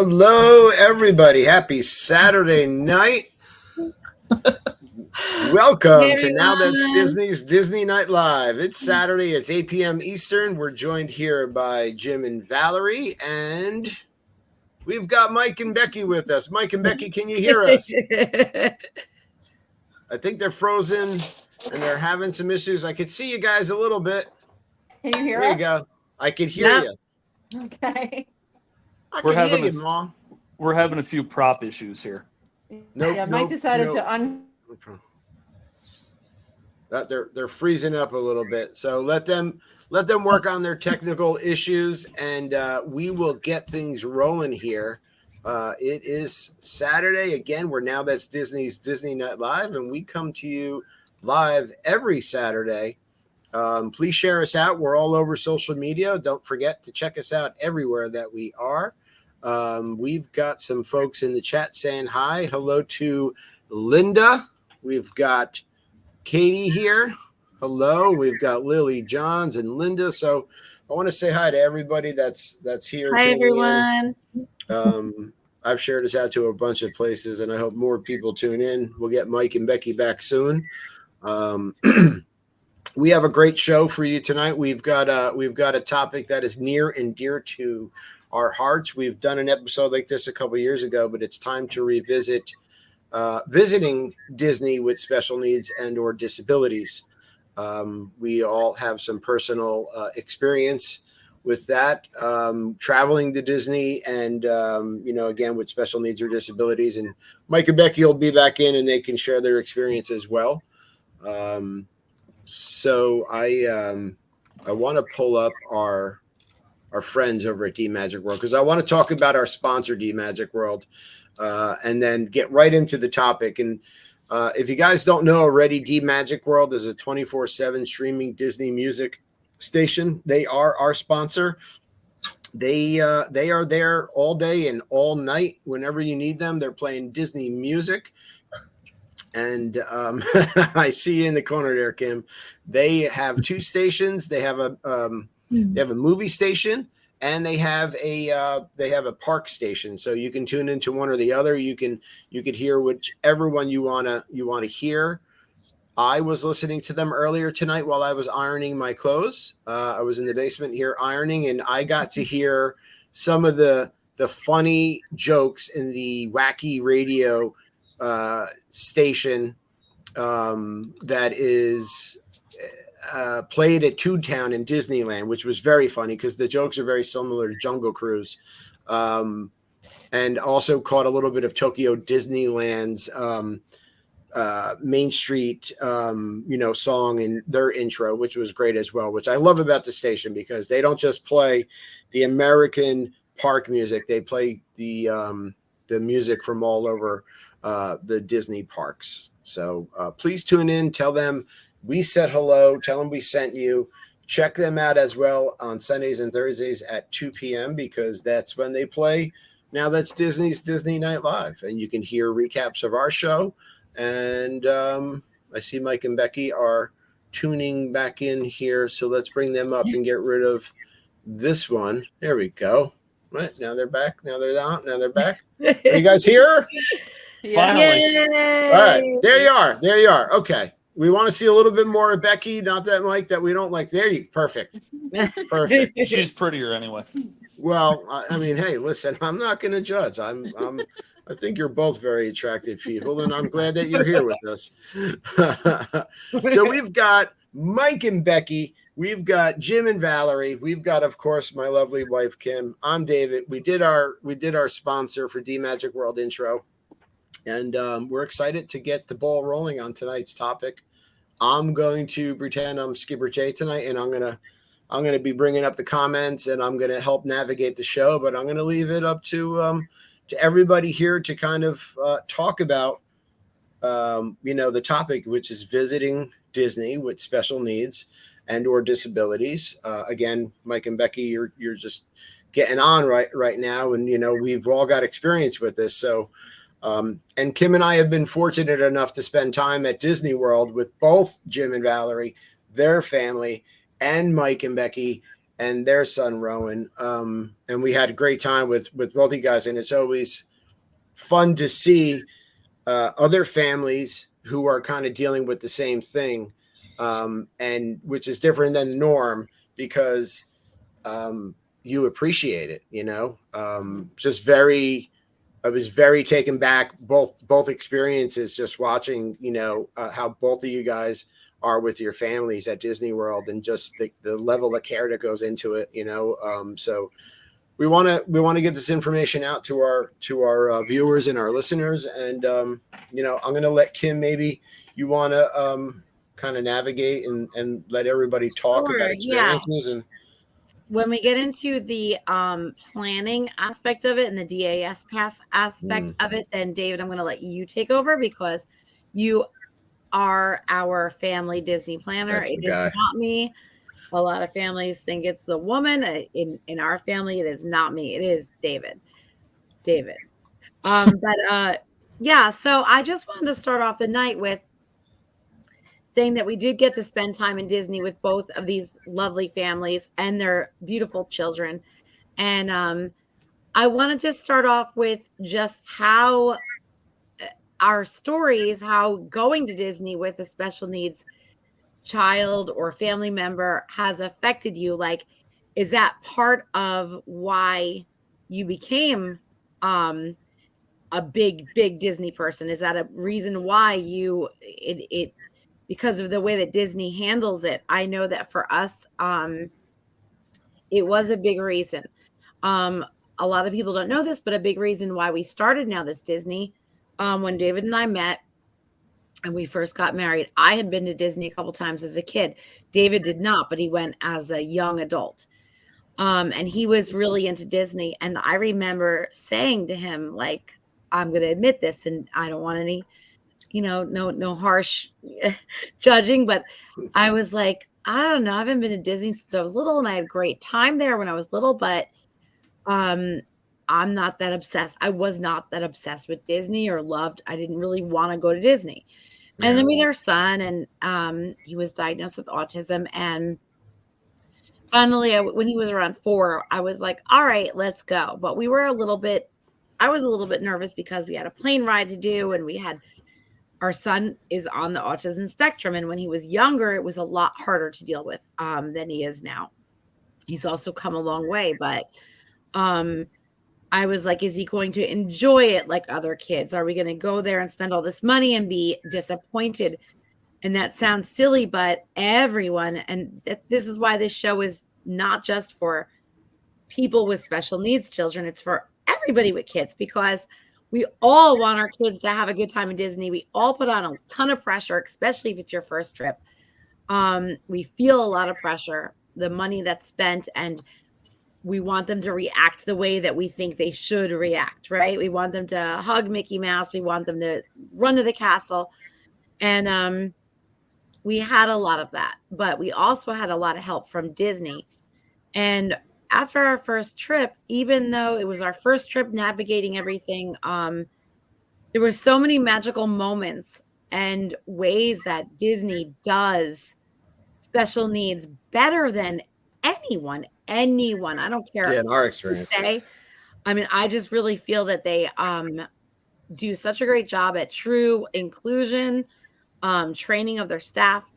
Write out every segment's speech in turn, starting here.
Hello, everybody. Happy Saturday night. Welcome Hey, to Now That's everyone. Disney's Disney Night Live. It's Saturday. It's 8 p.m. Eastern. We're joined here by Jim and Valerie, and we've got Mike and Becki with us. Mike and Becki, can you hear us? I think they're frozen, and they're having some issues. I could see you guys a little bit. Can you hear There us? you go. I could hear Yeah. you. Okay. I We're can hear having you, Mom. We're having a few prop issues here. Nope, Yeah, Mike decided nope. to They're freezing up a little bit, so let them work on their technical issues, and we will get things rolling here. It is Saturday again. We're Now That's Disney's Disney Night Live, and we come to you live every Saturday. Please share us out. We're all over social media. Don't forget to check us out everywhere that we are. We've got some folks in the chat saying hi. Hello to Linda. We've got Katie here. Hello. We've got Lily Johns and Linda. So I want to say hi to everybody that's here. Hi, everyone. I've shared this out to a bunch of places, and I hope more people tune in. We'll get Mike and Becki back soon. We have a great show for you tonight. We've got a topic that is near and dear to our hearts. We've done an episode like this a couple of years ago, but it's time to revisit visiting Disney with special needs and or disabilities. We all have some personal experience with that, traveling to Disney and, again, with special needs or disabilities. And Mike and Becki will be back in and they can share their experience as well. So I want to pull up our friends over at D Magic World because I want to talk about our sponsor, D Magic World, and then get right into the topic. And if you guys don't know already, D Magic World is a 24/7 streaming Disney music station. They are our sponsor. They are there all day and all night whenever you need them. They're playing Disney music. And I see you in the corner there, Kim. They have two stations. They have a movie station and they have a park station. So you can tune into one or the other. You could hear whichever one you wanna hear. I was listening to them earlier tonight while I was ironing my clothes. I was in the basement here ironing, and I got to hear some of the funny jokes in the wacky radio station that is played at Toontown in Disneyland, which was very funny because the jokes are very similar to Jungle Cruise, and also caught a little bit of Tokyo Disneyland's Main Street song in their intro, which was great as well, which I love about the station because they don't just play the American park music, they play the music from all over the Disney parks. So please tune in, tell them we said hello, tell them we sent you. Check them out as well on Sundays and Thursdays at 2 p.m. because that's when they play Now That's Disney's Disney Night Live, and you can hear recaps of our show. And I see Mike and Becki are tuning back in here, so let's bring them up and get rid of this one. There we go. Right, now they're back. Now they're out. Now they're back. Are you guys here? Yeah. Yay! All right, there you are. There you are. Okay. We want to see a little bit more of Becki, not that Mike that we don't like. There you perfect. Perfect. She's prettier anyway. Well, I mean, hey, listen, I'm not going to judge. I think you're both very attractive people, and I'm glad that you're here with us. So we've got Mike and Becki. We've got Jim and Valerie. We've got, of course, my lovely wife, Kim. I'm David. We did our sponsor for D Magic World intro. And we're excited to get the ball rolling on tonight's topic. I'm going to pretend I'm Skipper Jay tonight, and I'm gonna be bringing up the comments, and I'm gonna help navigate the show. But I'm gonna leave it up to everybody here to kind of talk about the topic, which is visiting Disney with special needs and or disabilities. Again, Mike and Becki, you're just getting on right now, and we've all got experience with this, so. And Kim and I have been fortunate enough to spend time at Disney World with both Jim and Valerie, their family, and Mike and Becki. and their son Rowan. And we had a great time with both you guys, and it's always fun to see other families who are kind of dealing with the same thing, and which is different than the norm, because you appreciate it, just very. I was very taken back, both experiences, just watching, how both of you guys are with your families at Disney World, and just the level of care that goes into it, so we want to get this information out to our viewers and our listeners. And I'm going to let Kim, maybe you want to kind of navigate and let everybody talk about experiences. Yeah. And when we get into the planning aspect of it and the DAS pass aspect of it, then David, I'm going to let you take over, because you are our family Disney planner. It is not me. A lot of families think it's the woman. In our family, it is not me. It is David. Yeah, so I just wanted to start off the night with saying that we did get to spend time in Disney with both of these lovely families and their beautiful children. And I want to just start off with just how our stories, how going to Disney with a special needs child or family member has affected you. Like, is that part of why you became a big Disney person? Is that a reason why it because of the way that Disney handles it? I know that for us, it was a big reason. A lot of people don't know this, but a big reason why we started Now This Disney, when David and I met and we first got married, I had been to Disney a couple times as a kid. David did not, but he went as a young adult. And he was really into Disney. And I remember saying to him, like, I'm going to admit this, and I don't want any, no harsh judging, but I was like, I don't know. I haven't been to Disney since I was little, and I had a great time there when I was little, but I'm not that obsessed. I was not that obsessed with Disney or loved. I didn't really want to go to Disney. And then we had our son, and he was diagnosed with autism. And finally, when he was around 4, I was like, all right, let's go. But I was a little bit nervous because we had a plane ride to do, and our son is on the autism spectrum. And when he was younger, it was a lot harder to deal with than he is now. He's also come a long way, but I was like, is he going to enjoy it like other kids? Are we going to go there and spend all this money and be disappointed? And that sounds silly, but everyone, and this is why this show is not just for people with special needs children. It's for everybody with kids, because we all want our kids to have a good time in Disney. We all put on a ton of pressure, especially if it's your first trip. We feel a lot of pressure, the money that's spent, and we want them to react the way that we think they should react, right? We want them to hug Mickey Mouse. We want them to run to the castle. And we had a lot of that, but we also had a lot of help from Disney. And after our first trip, even though it was our first trip navigating everything, there were so many magical moments and ways that Disney does special needs better than anyone. I don't care. Yeah, in our experience. I mean, I just really feel that they do such a great job at true inclusion, training of their staff,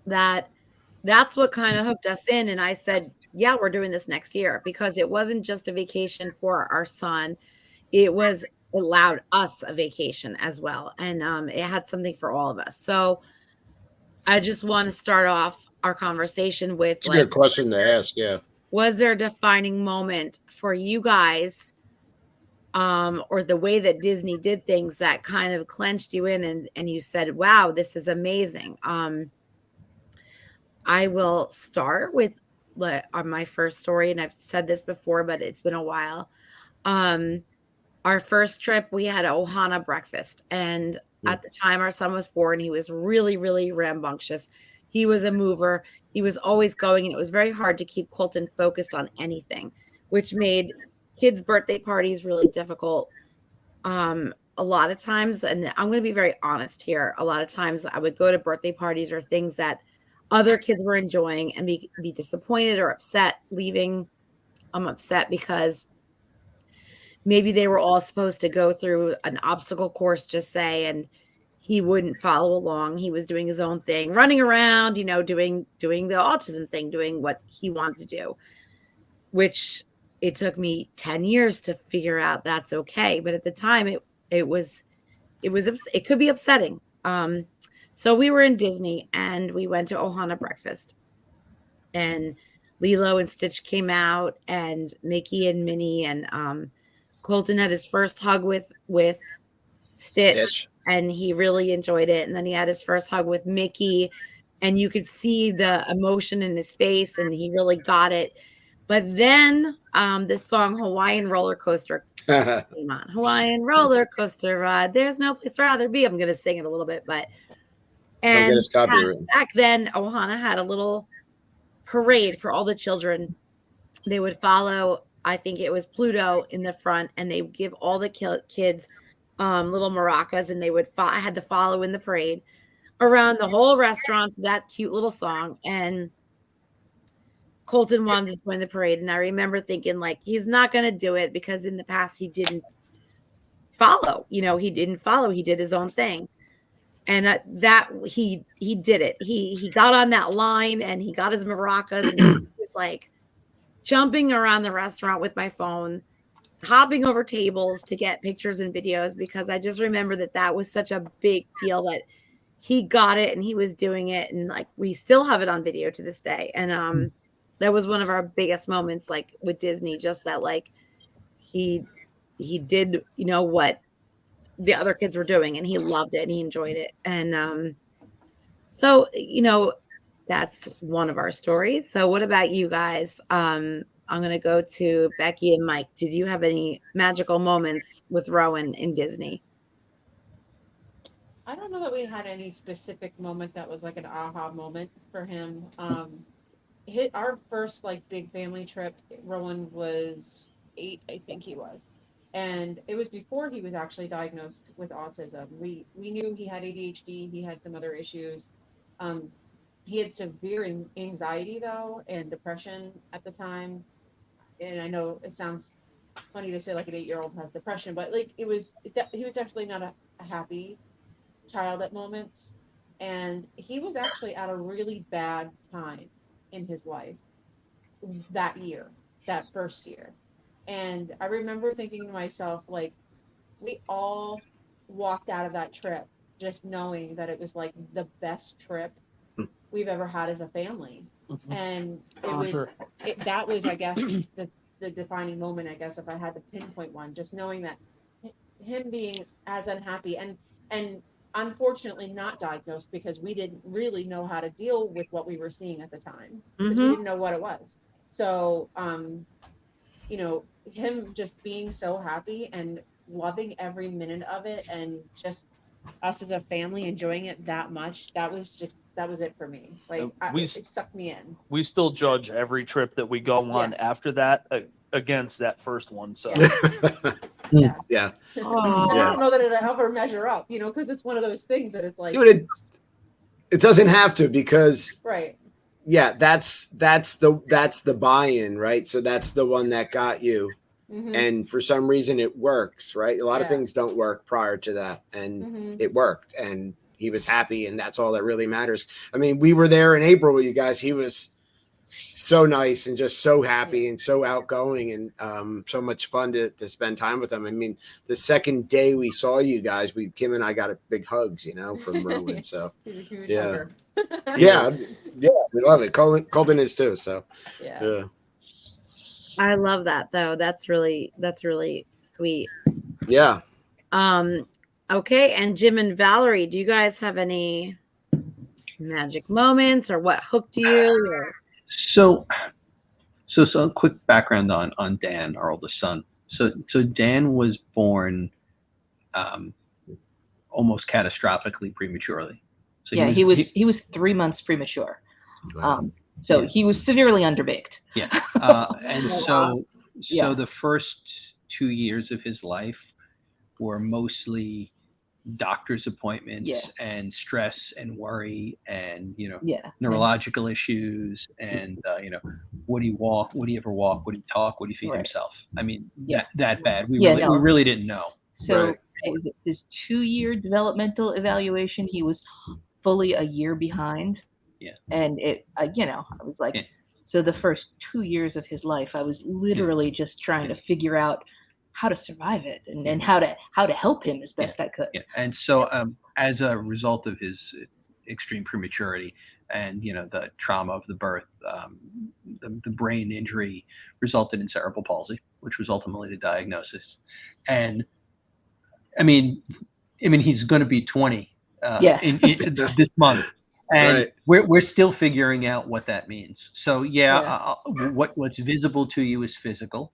that's what kind of hooked us in. And I said, yeah, we're doing this next year, because it wasn't just a vacation for our son. It allowed us a vacation as well. And it had something for all of us. So I just want to start off our conversation with, it's a good question to ask. Yeah. Was there a defining moment for you guys, or the way that Disney did things that kind of clenched you in and you said, wow, this is amazing? I will start with my first story, and I've said this before, but it's been a while. Our first trip, we had an Ohana breakfast, and at the time our son was 4, and he was really, really rambunctious. He was a mover. He was always going, and it was very hard to keep Colton focused on anything, which made kids' birthday parties really difficult. A lot of times, and I'm going to be very honest here, a lot of times I would go to birthday parties or things that other kids were enjoying and be disappointed or upset leaving. I'm upset because maybe they were all supposed to go through an obstacle course, just say, and he wouldn't follow along. He was doing his own thing, running around, you know, doing the autism thing, doing what he wanted to do, which it took me 10 years to figure out that's okay. But at the time it could be upsetting. So we were in Disney and we went to Ohana breakfast, and Lilo and Stitch came out, and Mickey and Minnie, and Colton had his first hug with Stitch, and he really enjoyed it. And then he had his first hug with Mickey, and you could see the emotion in his face, and he really got it. But then this song Hawaiian Roller Coaster came on. Hawaiian Roller Coaster Ride. There's no place I'd rather be. I'm going to sing it a little bit, but and back then Ohana had a little parade for all the children. They would follow, I think it was Pluto in the front, and they would give all the kids little maracas, and they would I had to follow in the parade around the whole restaurant to that cute little song. And Colton wanted to join the parade, and I remember thinking, like, he's not going to do it because in the past he didn't follow. You know, he didn't follow. He did his own thing. And that he did it. He got on that line and he got his maracas, and he was like jumping around the restaurant with my phone, hopping over tables to get pictures and videos, because I just remember that was such a big deal that he got it and he was doing it. And like, we still have it on video to this day. And that was one of our biggest moments, like with Disney, just that, like, he did, you know, what the other kids were doing, and he loved it and he enjoyed it. And so, you know, that's one of our stories. So what about you guys? I'm going to go to Becki and Mike. Did you have any magical moments with Rowan in Disney? I don't know that we had any specific moment that was like an aha moment for him. Our first like big family trip, Rowan was 8, I think he was. And it was before he was actually diagnosed with autism. We knew he had ADHD. He had some other issues. He had severe anxiety though, and depression at the time. And I know it sounds funny to say like an 8-year-old has depression, but like he was definitely not a happy child at moments. And he was actually at a really bad time in his life that first year. And I remember thinking to myself, like, we all walked out of that trip just knowing that it was like the best trip we've ever had as a family. And that was, I guess, the defining moment, I guess, if I had to pinpoint one, just knowing that him being as unhappy and unfortunately not diagnosed, because we didn't really know how to deal with what we were seeing at the time, because we didn't know what it was. So, you know, him just being so happy and loving every minute of it, and just us as a family enjoying it that much, that was it for me. Like, it sucked me in. We still judge every trip that we go on after that against that first one. So yeah. Yeah. I don't know that it'll ever measure up, you know, because it's one of those things that it's like, it doesn't have to, because right. Yeah, that's the buy-in, right? So that's the one that got you. And for some reason it works, right? A lot of things don't work prior to that, and it worked, and he was happy, and that's all that really matters. I mean, we were there in April with you guys. He was so nice and just so happy and so outgoing, and so much fun to spend time with him. I mean, the second day we saw you guys, Kim and I got big hugs, you know, from Rowan. So yeah. Yeah, we love it. Colton is too. So yeah. I love that though. That's really sweet. Yeah. Okay, and Jim and Valerie, do you guys have any magic moments, or what hooked you? Or... So a quick background on Dan, our oldest son. So Dan was born almost catastrophically prematurely. So yeah, he was 3 months premature. Wow. So he was severely underbaked. Yeah. And so the first 2 years of his life were mostly doctor's appointments and stress and worry and Yeah. neurological issues and would he walk, would he ever walk, would he talk, would he feed Right. himself? I mean, Yeah. that bad. We Yeah, really didn't know. So Right. what was it, his 2-year developmental evaluation, he was fully a year behind. Yeah. And it, I was like, Yeah. so the first 2 years of his life, I was literally just trying to figure out how to survive it and how to help him as best I could. Yeah. And so as a result of his extreme prematurity and the trauma of the birth, the brain injury resulted in cerebral palsy, which was ultimately the diagnosis. And I mean he's going to be 20 in this month, and we're still figuring out what that means. So what's visible to you is physical,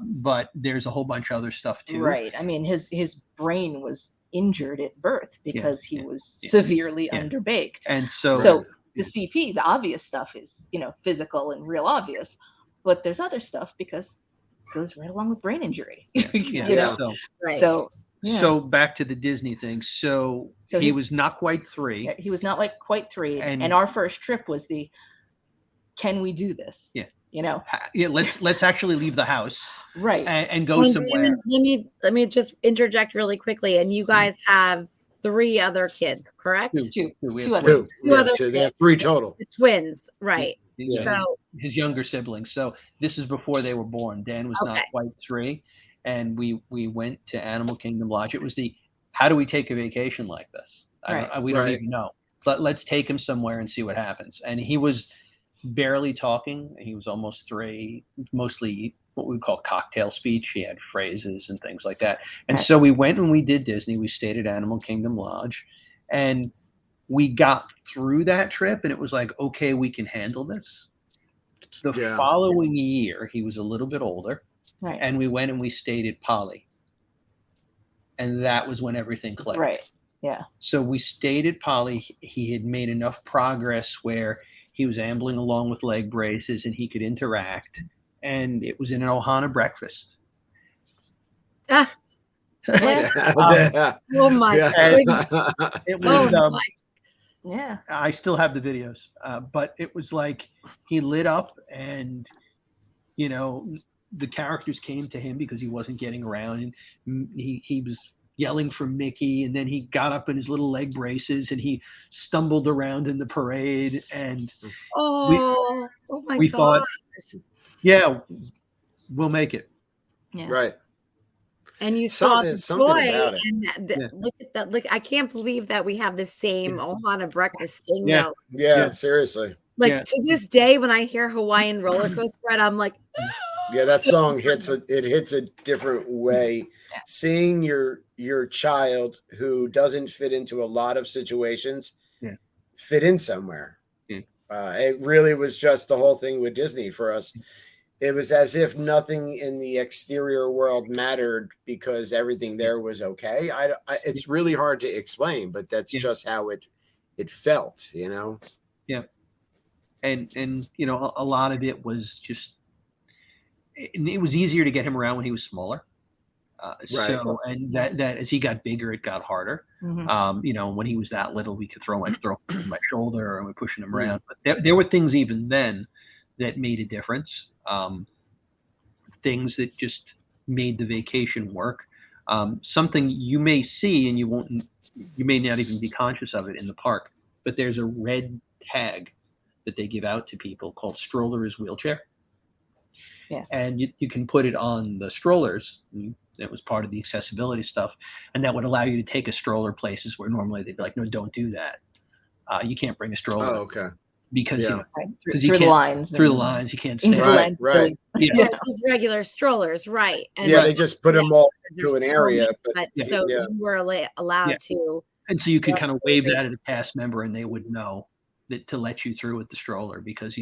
but there's a whole bunch of other stuff too. Right. I mean, his brain was injured at birth because he was severely underbaked. And so the CP, the obvious stuff is, physical and real obvious, but there's other stuff because it goes right along with brain injury. So back to the Disney thing. So he was not quite 3. He was not quite 3. And our first trip was can we do this? Yeah. Let's actually leave the house. Right. And go somewhere. Let me just interject really quickly. And you guys have 3 other kids, correct? Two other They have 3 total. The twins, right? So his younger siblings. So this is before they were born. Dan was not quite 3. And we went to Animal Kingdom Lodge. It was how do we take a vacation like this? We don't even know. But let's take him somewhere and see what happens. And he was barely talking. He was almost 3, mostly what we would call cocktail speech. He had phrases and things like that. And so we went and we did Disney. We stayed at Animal Kingdom Lodge. And we got through that trip and it was like, okay, we can handle this. The following year, he was a little bit older. Right. And we went and we stayed at Poly. And that was when everything clicked. Right. Yeah. So we stayed at Poly. He had made enough progress where he was ambling along with leg braces and he could interact. And it was in an Ohana breakfast. Oh my God. It was, yeah. I still have the videos, but it was like he lit up and, the characters came to him because he wasn't getting around, and he was yelling for Mickey, and then he got up in his little leg braces and he stumbled around in the parade, and we thought, yeah, we'll make it. Yeah. Right. And you saw the joy, and look at that! Look, I can't believe that we have the same Ohana breakfast thing. Yeah, yeah, seriously. Like to this day, when I hear Hawaiian roller coaster ride, I'm like, yeah, that song hits a different way. Seeing your child who doesn't fit into a lot of situations fit in somewhere. It really was just the whole thing with Disney for us. It was as if nothing in the exterior world mattered because everything there was okay. It's really hard to explain, but that's just how it felt, Yeah. And a lot of it was just, it was easier to get him around when he was smaller. So, and that as he got bigger, it got harder. Mm-hmm. When he was that little, we could throw him on my shoulder and we're pushing him around. But there were things even then that made a difference. Things that just made the vacation work. Something you may see and you may not even be conscious of it in the park, but there's a red tag that they give out to people called stroller is wheelchair. Yeah. And you can put it on the strollers. That was part of the accessibility stuff. And that would allow you to take a stroller places where normally they'd be like, no, don't do that. You can't bring a stroller. Oh, okay. Because through the lines. Through the lines, you can't stand. Right. Yeah, just regular strollers, right? And they just put them all to an area, so you were allowed to. And so you could kind of wave that at a cast member, and they would know that to let you through with the stroller because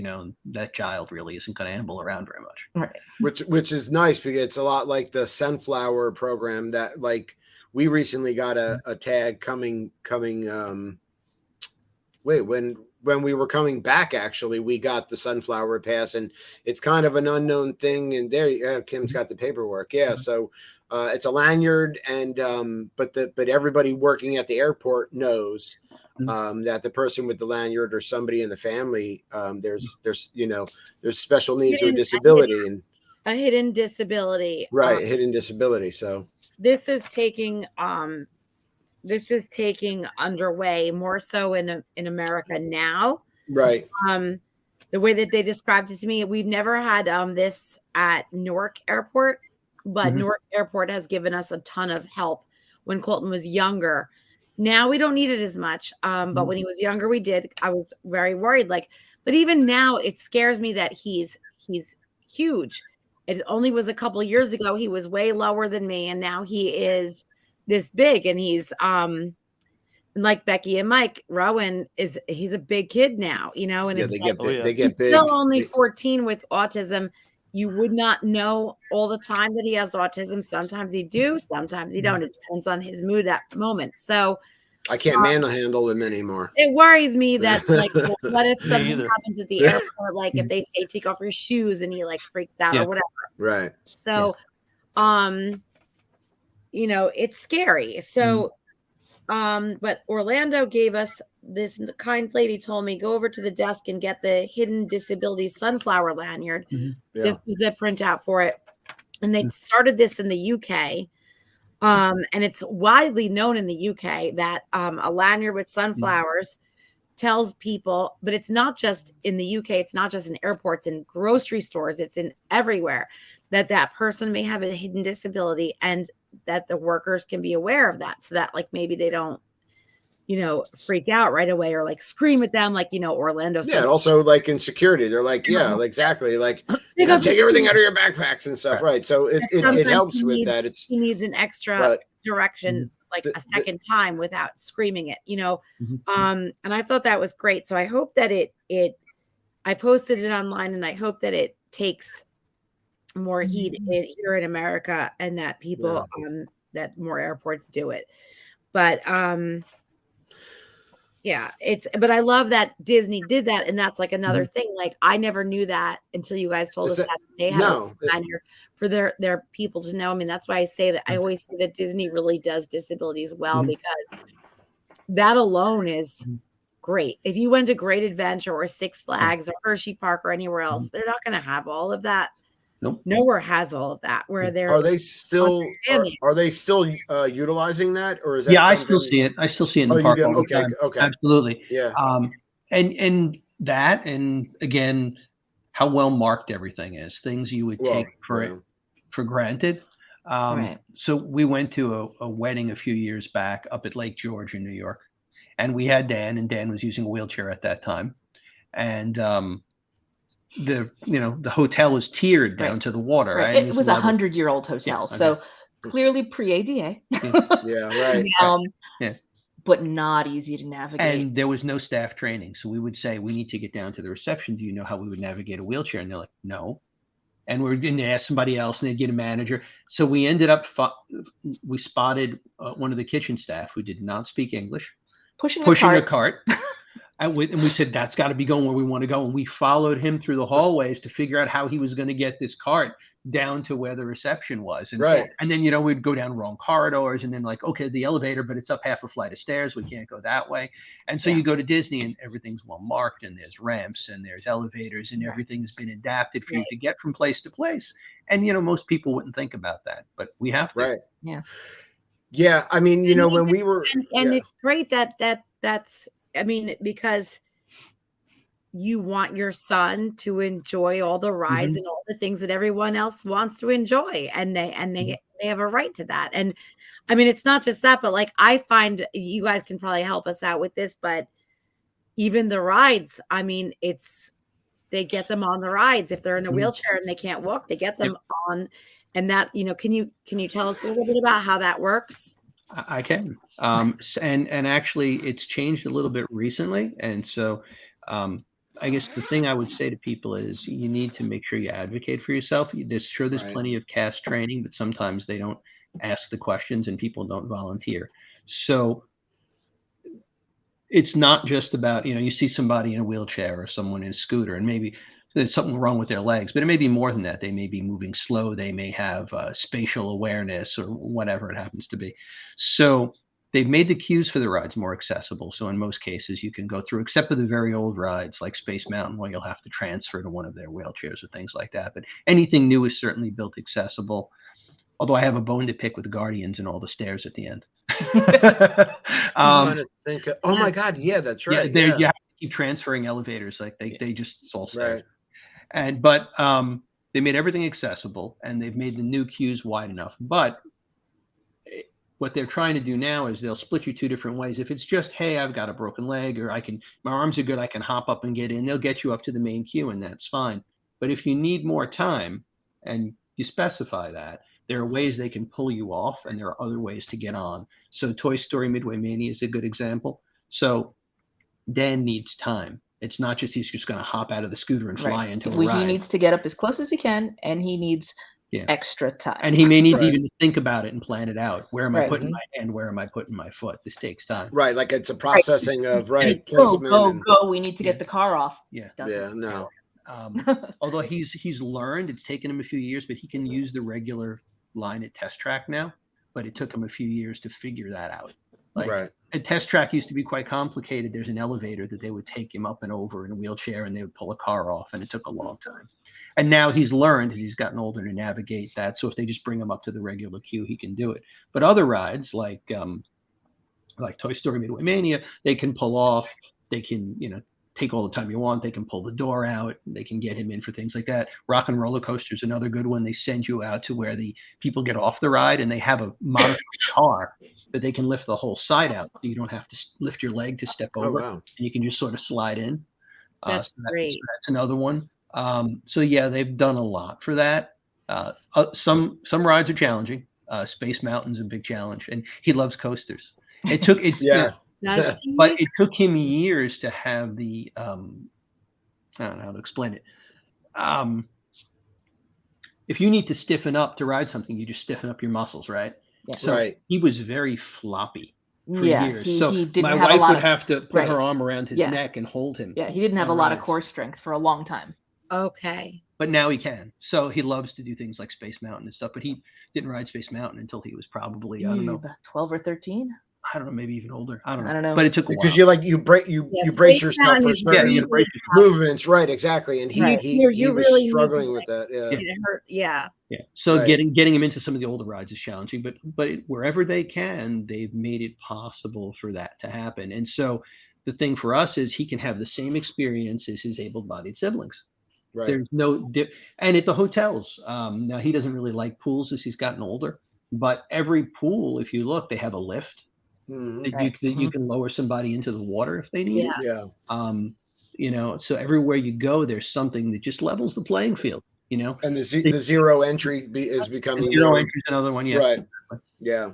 that child really isn't going to amble around very much. Right. Which is nice because it's a lot like the Sunflower program that we recently got a tag coming. wait, when we were coming back, actually, we got the Sunflower Pass, and it's kind of an unknown thing. And there, Kim's got the paperwork. Yeah, so it's a lanyard, and but everybody working at the airport knows that the person with the lanyard or somebody in the family, there's special needs or disability, and a hidden disability, right, hidden disability. So this is taking underway more so in America now. Right. The way that they described it to me, we've never had this at Newark Airport, but Newark Airport has given us a ton of help when Colton was younger. Now we don't need it as much, but when he was younger, we did. I was very worried. But even now, it scares me that he's huge. It only was a couple of years ago he was way lower than me, and now he is this big, and he's like Becki and Mike. Rowan he's a big kid now, and they get big. He's still only 14 with autism. You would not know all the time that he has autism. Sometimes he do, sometimes he don't. It depends on his mood at the moment. So I can't manhandle him anymore. It worries me that what if something happens at the airport, if they say take off your shoes and he freaks out or whatever. Right. So it's scary. So but Orlando gave us this, the kind lady told me, go over to the desk and get the hidden disability sunflower lanyard. This was a printout for it. And they started this in the UK. And it's widely known in the UK that a lanyard with sunflowers tells people, but it's not just in the UK, it's not just in airports, in grocery stores, it's in everywhere, that person may have a hidden disability, and that the workers can be aware of that, so that maybe they don't freak out right away or scream at them Orlando said. And also in security, they're exactly take everything out of your backpacks and stuff, right? So it helps with that. He needs an extra direction a second time without screaming it, and I thought that was great. So I hope that I posted it online, and I hope that it takes more heat here in America, and that people that more airports do it. But but I love that Disney did that, and that's another thing. I never knew that until you guys told us that they have a lanyard for their people to know. I mean, that's why I say that. I always say that Disney really does disabilities well, because that alone is great. If you went to Great Adventure or Six Flags or Hershey Park or anywhere else, they're not going to have all of that. Nope. Nowhere has all of that. Where they're are they still utilizing that, or is that? Yeah, I still see it. I still see it in the park all the time. Okay, absolutely. Yeah. And that, and again, how well marked everything is. Things you would take for granted. So we went to a wedding a few years back up at Lake George in New York, and we had Dan, and Dan was using a wheelchair at that time, and the hotel was tiered down to the water. Right? It was 100-year-old hotel, so clearly pre-ADA. But not easy to navigate. And there was no staff training, so we would say, we need to get down to the reception. Do you know how we would navigate a wheelchair? And they're like, no. And we're going to ask somebody else, and they'd get a manager. So we ended up we spotted one of the kitchen staff who did not speak English pushing a cart. And we said, that's got to be going where we want to go. And we followed him through the hallways to figure out how he was going to get this cart down to where the reception was. And, and then, we'd go down wrong corridors, and then okay, the elevator, but it's up half a flight of stairs. We can't go that way. And so you go to Disney, and everything's well marked, and there's ramps, and there's elevators, and everything has been adapted for you to get from place to place. And, most people wouldn't think about that, but we have to. Right. Yeah. Yeah. I mean, when we were, and it's great that's, I mean, because you want your son to enjoy all the rides and all the things that everyone else wants to enjoy, and they have a right to that. And I mean, it's not just that, but I find, you guys can probably help us out with this, but even the rides, I mean, they get them on the rides. If they're in a wheelchair and they can't walk, they get them on. And that, can you tell us a little bit about how that works? I can. And actually it's changed a little bit recently. And so I guess the thing I would say to people is, you need to make sure you advocate for yourself. There's plenty of CAST training, but sometimes they don't ask the questions and people don't volunteer. So it's not just about, you see somebody in a wheelchair or someone in a scooter, and maybe there's something wrong with their legs, but it may be more than that. They may be moving slow. They may have spatial awareness or whatever it happens to be. So they've made the queues for the rides more accessible. So in most cases, you can go through, except for the very old rides like Space Mountain, where you'll have to transfer to one of their wheelchairs or things like that. But anything new is certainly built accessible. Although I have a bone to pick with Guardians and all the stairs at the end. I'm trying to think oh my God, yeah, that's right. Yeah, you have to keep transferring elevators, like they just, it's all stairs. Right. But they made everything accessible, and they've made the new queues wide enough. But what they're trying to do now is they'll split you two different ways. If it's just, hey, I've got a broken leg, or my arms are good, I can hop up and get in, they'll get you up to the main queue, and that's fine. But if you need more time and you specify that, there are ways they can pull you off, and there are other ways to get on. So Toy Story Midway Mania is a good example. So Dan needs time. It's not just he's just going to hop out of the scooter and fly into a ride. He needs to get up as close as he can, and he needs extra time. And he may need even to think about it and plan it out. Where am I putting my hand? Where am I putting my foot? This takes time. Right, like it's a processing of placement. Go! We need to get the car off. Yeah. No. Although he's learned, it's taken him a few years, but he can use the regular line at Test Track now. But it took him a few years to figure that out. A Test Track used to be quite complicated. There's an elevator that they would take him up and over in a wheelchair, and they would pull a car off, and it took a long time. And now he's learned, he's gotten older, to navigate that. So if they just bring him up to the regular queue, he can do it. But other rides like Toy Story Midway Mania, they can pull off. They can take all the time you want. They can pull the door out. They can get him in for things like that. Rock and Roller Coaster is another good one. They send you out to where the people get off the ride, and they have a modified car that they can lift the whole side out. So you don't have to lift your leg to step over, and you can just sort of slide in. That's great. That's another one. So yeah, they've done a lot for that. Some rides are challenging. Space Mountain's a big challenge, and he loves coasters. It took but it took him years to have the I don't know how to explain it. If you need to stiffen up to ride something, you just stiffen up your muscles, right? Yeah. So he was very floppy for years. He didn't my have wife would have to put her arm around his neck and hold him. Yeah, he didn't have a lot of core strength for a long time. Okay. But now he can. So he loves to do things like Space Mountain and stuff. But he didn't ride Space Mountain until he was probably, I don't know, 12 or 13. I don't know, maybe even older. I don't know. I don't know. But it took a while. Because you brace yourself for certain movements, right? Exactly. And he was really struggling with that. Yeah. It hurt. Yeah. So getting him into some of the older rides is challenging, but wherever they can, they've made it possible for that to happen. And so the thing for us is he can have the same experience as his able-bodied siblings. Right. There's no and at the hotels. Now he doesn't really like pools as he's gotten older, but every pool, if you look, they have a lift. You can lower somebody into the water if they need it. Yeah. So everywhere you go, there's something that just levels the playing field. And the zero entry is becoming zero entry is another one. Yeah. Right. Yeah.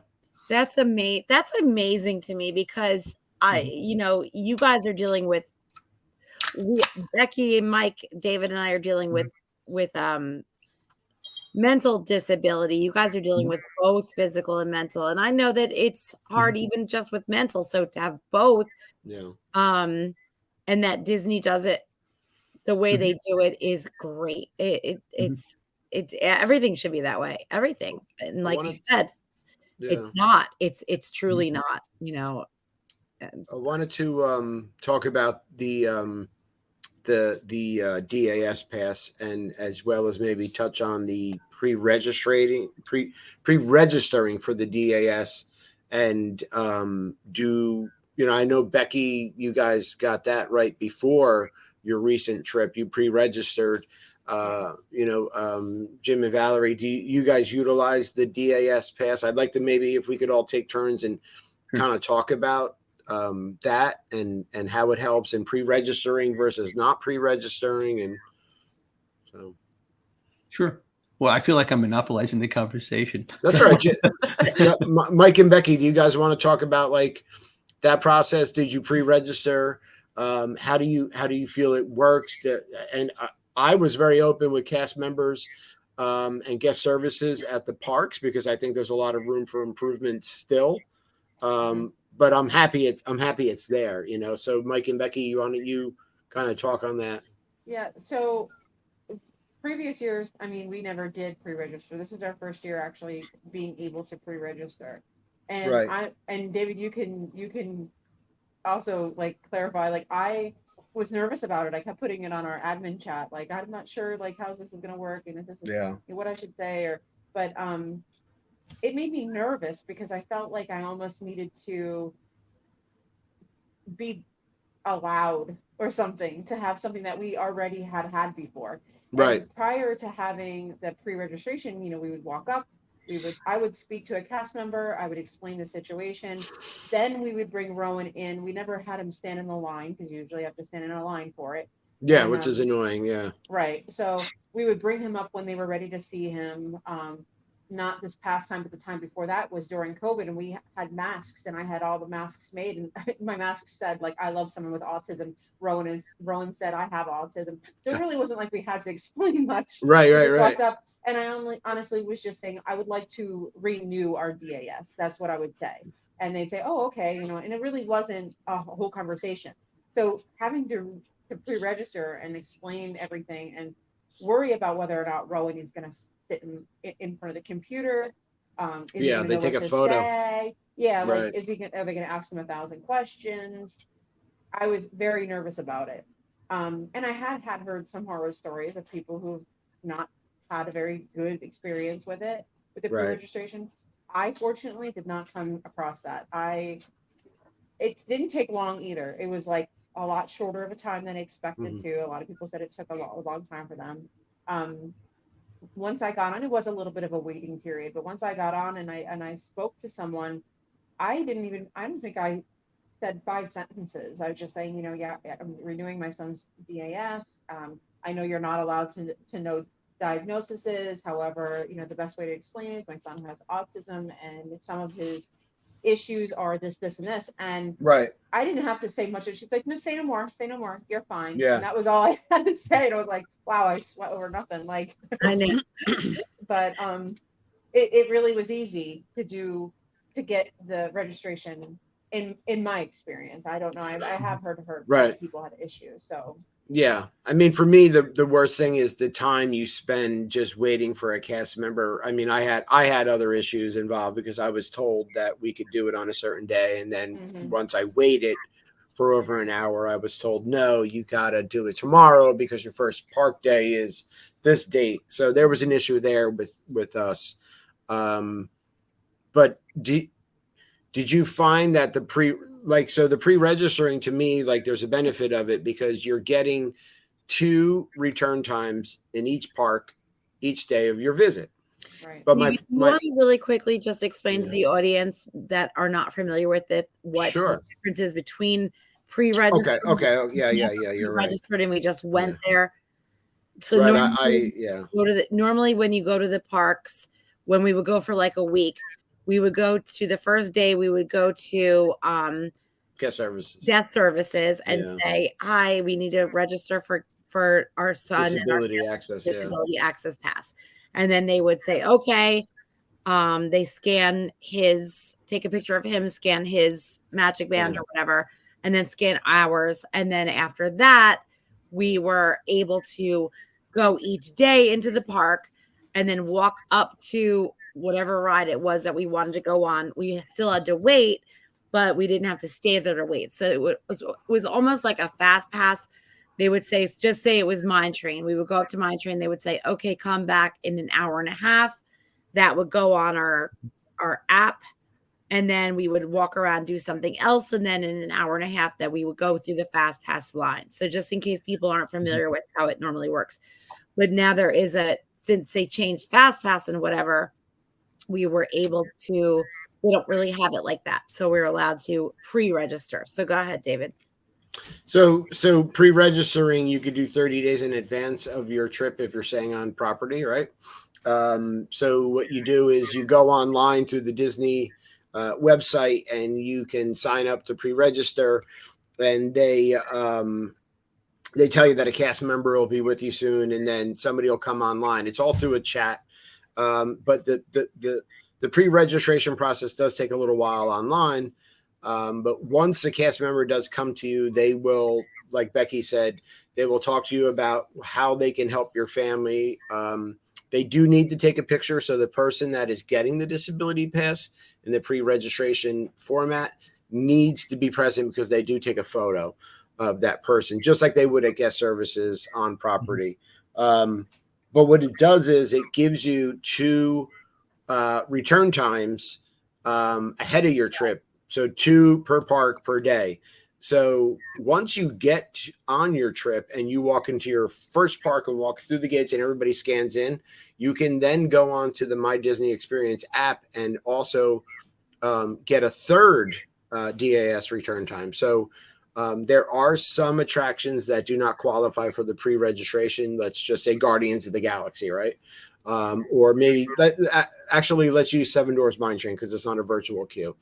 That's amazing. That's amazing to me because you guys are dealing with Becki and Mike, David and I are dealing with mental disability. You guys are dealing with both physical and mental, and I know that it's hard even just with mental. So to have both, and that Disney does it the way they do it is great. It's everything should be that way. Everything, and like you said, it's not. It's truly not. I wanted to talk about the DAS pass, and as well as maybe touch on the pre-registering for the DAS, and I know Becki, you guys got that right before your recent trip. You pre-registered. Jim and Valerie, do you guys utilize the DAS pass? I'd like to maybe if we could all take turns and kind of talk about that and how it helps in pre-registering versus not pre-registering, and so. Sure. Well, I feel like I'm monopolizing the conversation. That's right. Mike and Becki, do you guys want to talk about like that process? Did you pre-register? How do you feel it works? And I was very open with cast members and guest services at the parks because I think there's a lot of room for improvement still. but I'm happy it's there, you know. So Mike and Becki, you kind of talk on that? Yeah. So previous years, I mean, we never did pre-register. This is our first year actually being able to pre-register. And Right. David, you can also like clarify, like I was nervous about it. I kept putting it on our admin chat. Like, I'm not sure like how this is going to work and if this is Yeah. what I should say but it made me nervous because I felt like I almost needed to be allowed or something to have something that we already had before. Right. And prior to having the pre-registration, we would walk up, I would speak to a cast member, I would explain the situation. Then we would bring Rowan in. We never had him stand in the line because you usually have to stand in a line for it. Yeah, And, which is annoying. Yeah. Right. So we would bring him up when they were ready to see him. Not this past time, but the time before that was during COVID, and we had masks, and I had all the masks made, and my mask said like "I love someone with autism." Rowan said I have autism, so it really wasn't like we had to explain much. Right. We Right. just Right. walked up, and I honestly was just saying I would like to renew our DAS. That's what I would say, and they'd say, "Oh, okay," and it really wasn't a whole conversation. So having to pre-register and explain everything and worry about whether or not Rowan is going to sit in front of the computer. Yeah, they take a photo. Say? Yeah, like Right. are they going to ask him 1,000 questions? I was very nervous about it. And I had heard some horror stories of people who've not had a very good experience with the Right. pre-registration. I fortunately did not come across that. It didn't take long either. It was like a lot shorter of a time than I expected to. A lot of people said it took a long time for them. Once I got on, it was a little bit of a waiting period, but once I got on and I spoke to someone, I don't think I said 5 sentences. I was just saying, yeah, I'm renewing my son's DAS. I know you're not allowed to know diagnoses. However, the best way to explain it is my son has autism and some of his issues are this, and this. And Right. I didn't have to say much. She's like, no, say no more. You're fine. Yeah. And that was all I had to say. And I was like, wow, I sweat over nothing. Like, I know. but it really was easy to get the registration in my experience. I don't know. I have heard Right. people had issues. So yeah, I mean, for me, the worst thing is the time you spend just waiting for a cast member. I mean, I had other issues involved because I was told that we could do it on a certain day, and then once I waited for over an hour, I was told, no, you got to do it tomorrow because your first park day is this date. So there was an issue there with us. But did you find that the pre-registering, to me, like there's a benefit of it because you're getting 2 return times in each park each day of your visit. right. But you want to really quickly just explain to the audience that are not familiar with it what the difference is between pre-registered. Okay. Yeah. You're right. Registered, and we just went there. So right. normally when you go to the parks, when we would go for like a week, we would go to the first day, we would go to guest services and say, hi, we need to register for our son disability access access pass. And then they would say, okay. They take a picture of him, scan his magic band or whatever, and then scan ours. And then after that, we were able to go each day into the park and then walk up to whatever ride it was that we wanted to go on. We still had to wait, but we didn't have to stay there to wait. So it was almost like a fast pass. They would just say it was Mine Train. We would go up to Mine Train. They would say, okay, come back in an hour and a half. That would go on our app. And then we would walk around, do something else. And then in an hour and a half that we would go through the fast pass line. So just in case people aren't familiar with how it normally works. But now there is since they changed fast pass and whatever, we were able to, we don't really have it like that. So we're allowed to pre-register. So go ahead, David. So pre-registering, you could do 30 days in advance of your trip if you're staying on property, right? So what you do is you go online through the Disney website and you can sign up to pre-register, and they tell you that a cast member will be with you soon, and then somebody will come online. It's all through a chat. But the pre-registration process does take a little while online. But once the cast member does come to you, they will, like Becki said, they will talk to you about how they can help your family. They do need to take a picture. So the person that is getting the disability pass in the pre-registration format needs to be present, because they do take a photo of that person, just like they would at guest services on property. But what it does is it gives you 2 return times ahead of your trip. So 2 per park per day. So once you get on your trip and you walk into your first park and walk through the gates and everybody scans in, you can then go on to the My Disney Experience app and also get a 3rd DAS return time. So there are some attractions that do not qualify for the pre-registration. Let's just say Guardians of the Galaxy, right? Or maybe actually let's use Seven Dwarfs Mine Train, because it's not a virtual queue.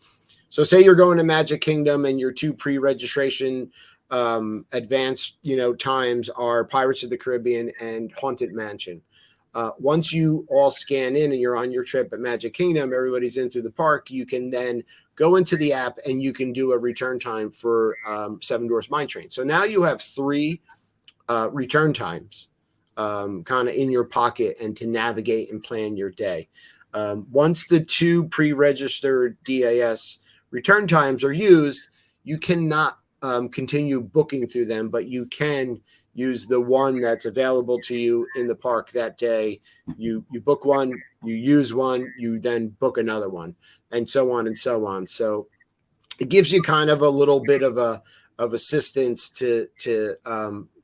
So say you're going to Magic Kingdom and your 2 pre-registration advanced, times are Pirates of the Caribbean and Haunted Mansion. Once you all scan in and you're on your trip at Magic Kingdom, everybody's in through the park, you can then go into the app and you can do a return time for Seven Dwarfs Mine Train. So now you have 3 return times kind of in your pocket and to navigate and plan your day. Once the 2 pre-registered DAS return times are used, you cannot continue booking through them, but you can use the one that's available to you in the park that day. You book one, you use one, you then book another one, and so on and so on. So it gives you kind of a little bit of assistance to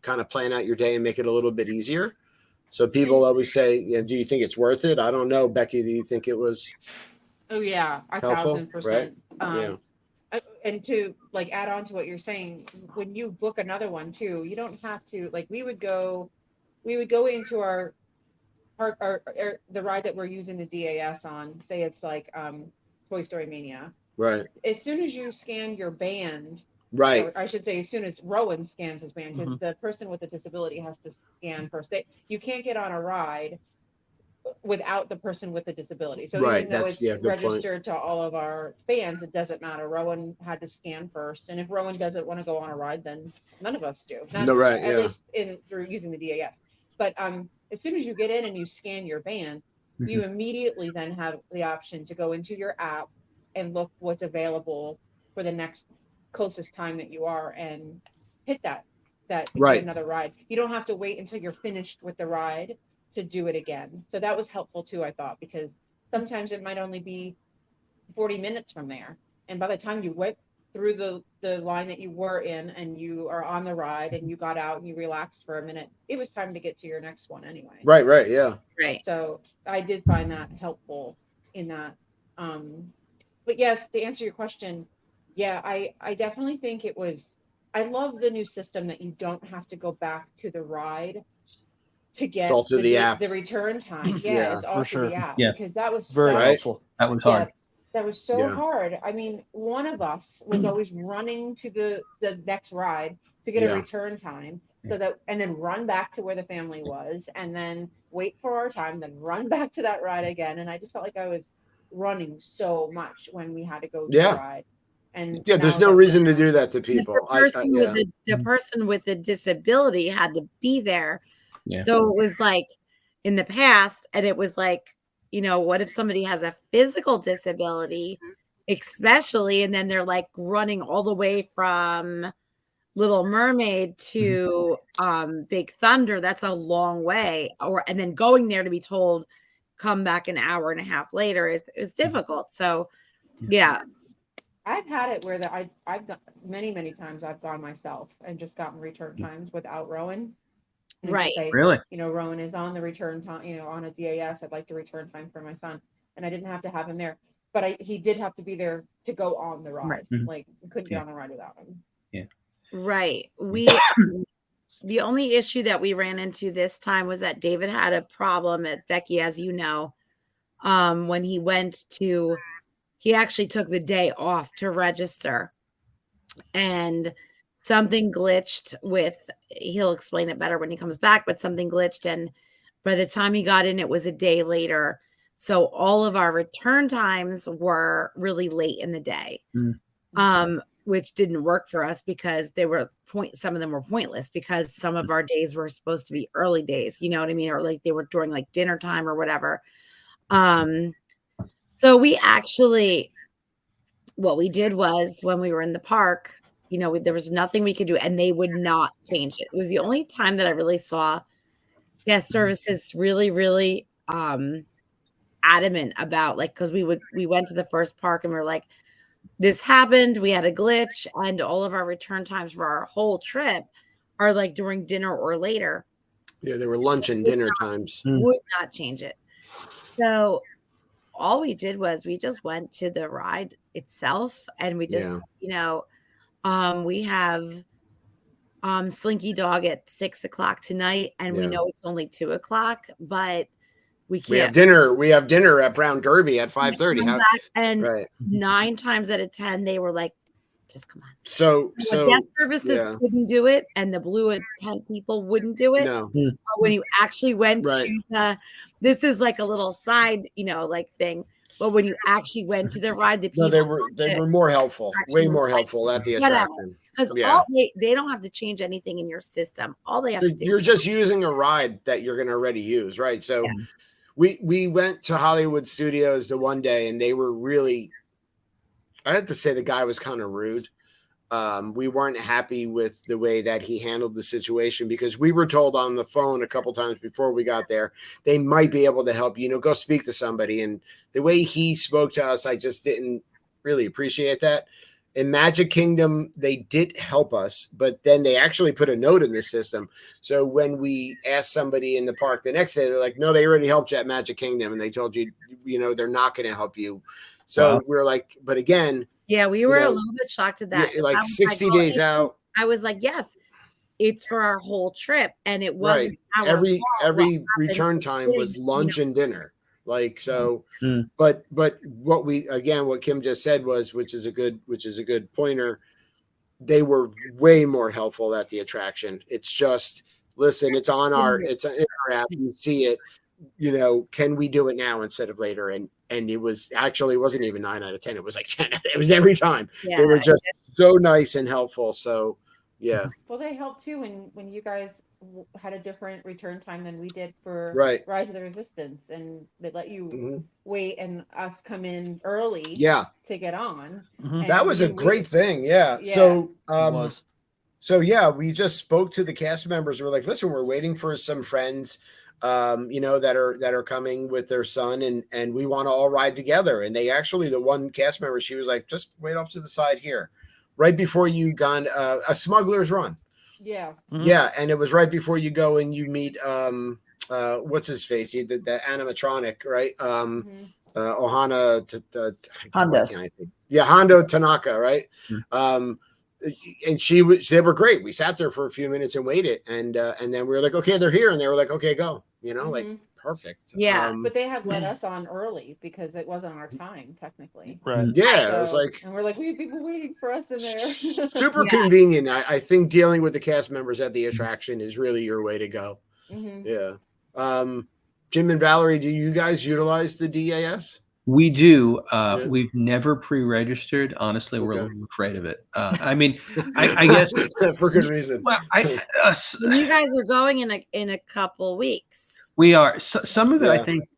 kind of plan out your day and make it a little bit easier. So people always say, do you think it's worth it? I don't know. Becki, do you think it was? Oh yeah, helpful, 1,000%. Yeah. And to like add on to what you're saying, when you book another one too, you don't have to, like, we would go into our park or the ride that we're using the DAS on, say it's like Toy Story Mania. Right. As soon as you scan your band, Right. or I should say, as soon as Rowan scans his band, because the person with the disability has to scan first. You can't get on a ride without the person with the disability. So right. even though That's, it's registered point. to all of our fans, it doesn't matter. Rowan had to scan first, and if Rowan doesn't want to go on a ride, then none of us do. No, right. At least through using the DAS. But as soon as you get in and you scan your band, you immediately then have the option to go into your app and look what's available for the next closest time that you are, and hit that right. another ride. You don't have to wait until you're finished with the ride to do it again. So that was helpful too, I thought, because sometimes it might only be 40 minutes from there, and by the time you went through the line that you were in and you are on the ride and you got out and you relaxed for a minute, it was time to get to your next one anyway. Right. Yeah. Right. So I did find that helpful in that. But yes, to answer your question, yeah, I definitely think it was, I love the new system that you don't have to go back to the ride to get the app. The return time. Yeah, Yeah, it's all for through the sure. app, Yeah. because that was Very helpful. That was hard. that was so Yeah. hard. I mean, one of us was always running to the next ride to get a return time, so that, and then run back to where the family was, and then wait for our time, then run back to that ride again. And I just felt like I was running so much when we had to go to the ride. And there's no reason to do that to people. The person with the disability had to be there. Yeah. So it was like in the past, and it was like, what if somebody has a physical disability, especially, and then they're like running all the way from Little Mermaid to Big Thunder. That's a long way. And then going there to be told, come back an hour and a half later is difficult. So yeah. I've had it where I've done many times. I've gone myself and just gotten return times without Rowan. Right. Say, really? Rowan is on the return time, on a DAS. I'd like the return time for my son. And I didn't have to have him there, but he did have to be there to go on the ride. Right. Like, we couldn't get on the ride without him. Yeah. Right. The only issue that we ran into this time was that David had a problem at Becki, as you know, when he actually took the day off to register, and something glitched he'll explain it better when he comes back, but something glitched. And by the time he got in, it was a day later. So all of our return times were really late in the day. which didn't work for us because some of them were pointless because some of our days were supposed to be early days, you know what I mean? Or like they were during like dinner time or whatever. So we actually, what we did was when we were in the park, you know, there was nothing we could do and they would not change it. It was the only time that I really saw guest services really, really adamant about, like, because we went to the first park and we were like, this happened, we had a glitch, and all of our return times for our whole trip are like during dinner or later. Yeah, they were lunch and dinner times. Would not change it. So all we did was we just went to the ride itself and we just, you know, we have Slinky Dog at 6:00 tonight, and we know it's only 2:00, but we can't. We have dinner at Brown Derby at 5:30. And 9 times out of 10, they were like, just come on. So guest services couldn't do it, and the blue tent people wouldn't do it. No. But when you actually went to this is like a little side, you know, like thing. But when you actually went to the ride, the people they were more helpful, way more helpful at the attraction. Because they don't have to change anything in your system. All they have to do, you're just using a ride that you're going to already use, right? So we went to Hollywood Studios the one day, and they were really, I had to say, the guy was kind of rude. We weren't happy with the way that he handled the situation because we were told on the phone a couple times before we got there, they might be able to help you, you know, go speak to somebody. And the way he spoke to us, I just didn't really appreciate that. In Magic Kingdom, they did help us, but then they actually put a note in the system. So when we asked somebody in the park the next day, they're like, no, they already helped you at Magic Kingdom. And they told you, you know, they're not going to help you. So we're like, but again, we were a little bit shocked at that. Yeah, like 60 days out. I was like, yes, it's for our whole trip. And it wasn't every return time was lunch and dinner. Like, so, but what Kim just said was, which is a good pointer. They were way more helpful at the attraction. It's just, listen, it's in our app. You see it, you know, can we do it now instead of later? And it wasn't even 9 out of 10. It was like 10. It was every time. They were just so nice and helpful. So, yeah. Well, they helped too when you guys had a different return time than we did for Rise of the Resistance, and they let you wait and us come in early to get on. That was a great thing. So we just spoke to the cast members. We're like, listen, we're waiting for some friends you know, that are coming with their son, and we want to all ride together. And they actually, the one cast member, she was like, just wait off to the side here, right before you gone a Smuggler's Run. Yeah. And it was right before you go and you meet what's his face, the animatronic, right? Ohana Hondo Tanaka, right? And they were great. We sat there for a few minutes and waited, and then we were like, okay, they're here, and they were like, okay, go, you know, like perfect. But they had let us on early because it wasn't our time technically. Right. Yeah. It was like, and we're like, we have people waiting for us in there. Super convenient. I think dealing with the cast members at the attraction is really your way to go. Yeah. Jim and Valerie, do you guys utilize the DAS? We do. We've never pre-registered. Honestly, we're a little afraid of it. I mean, I guess for good reason. Well, you guys are going in a couple weeks. We are. Some of it, I think,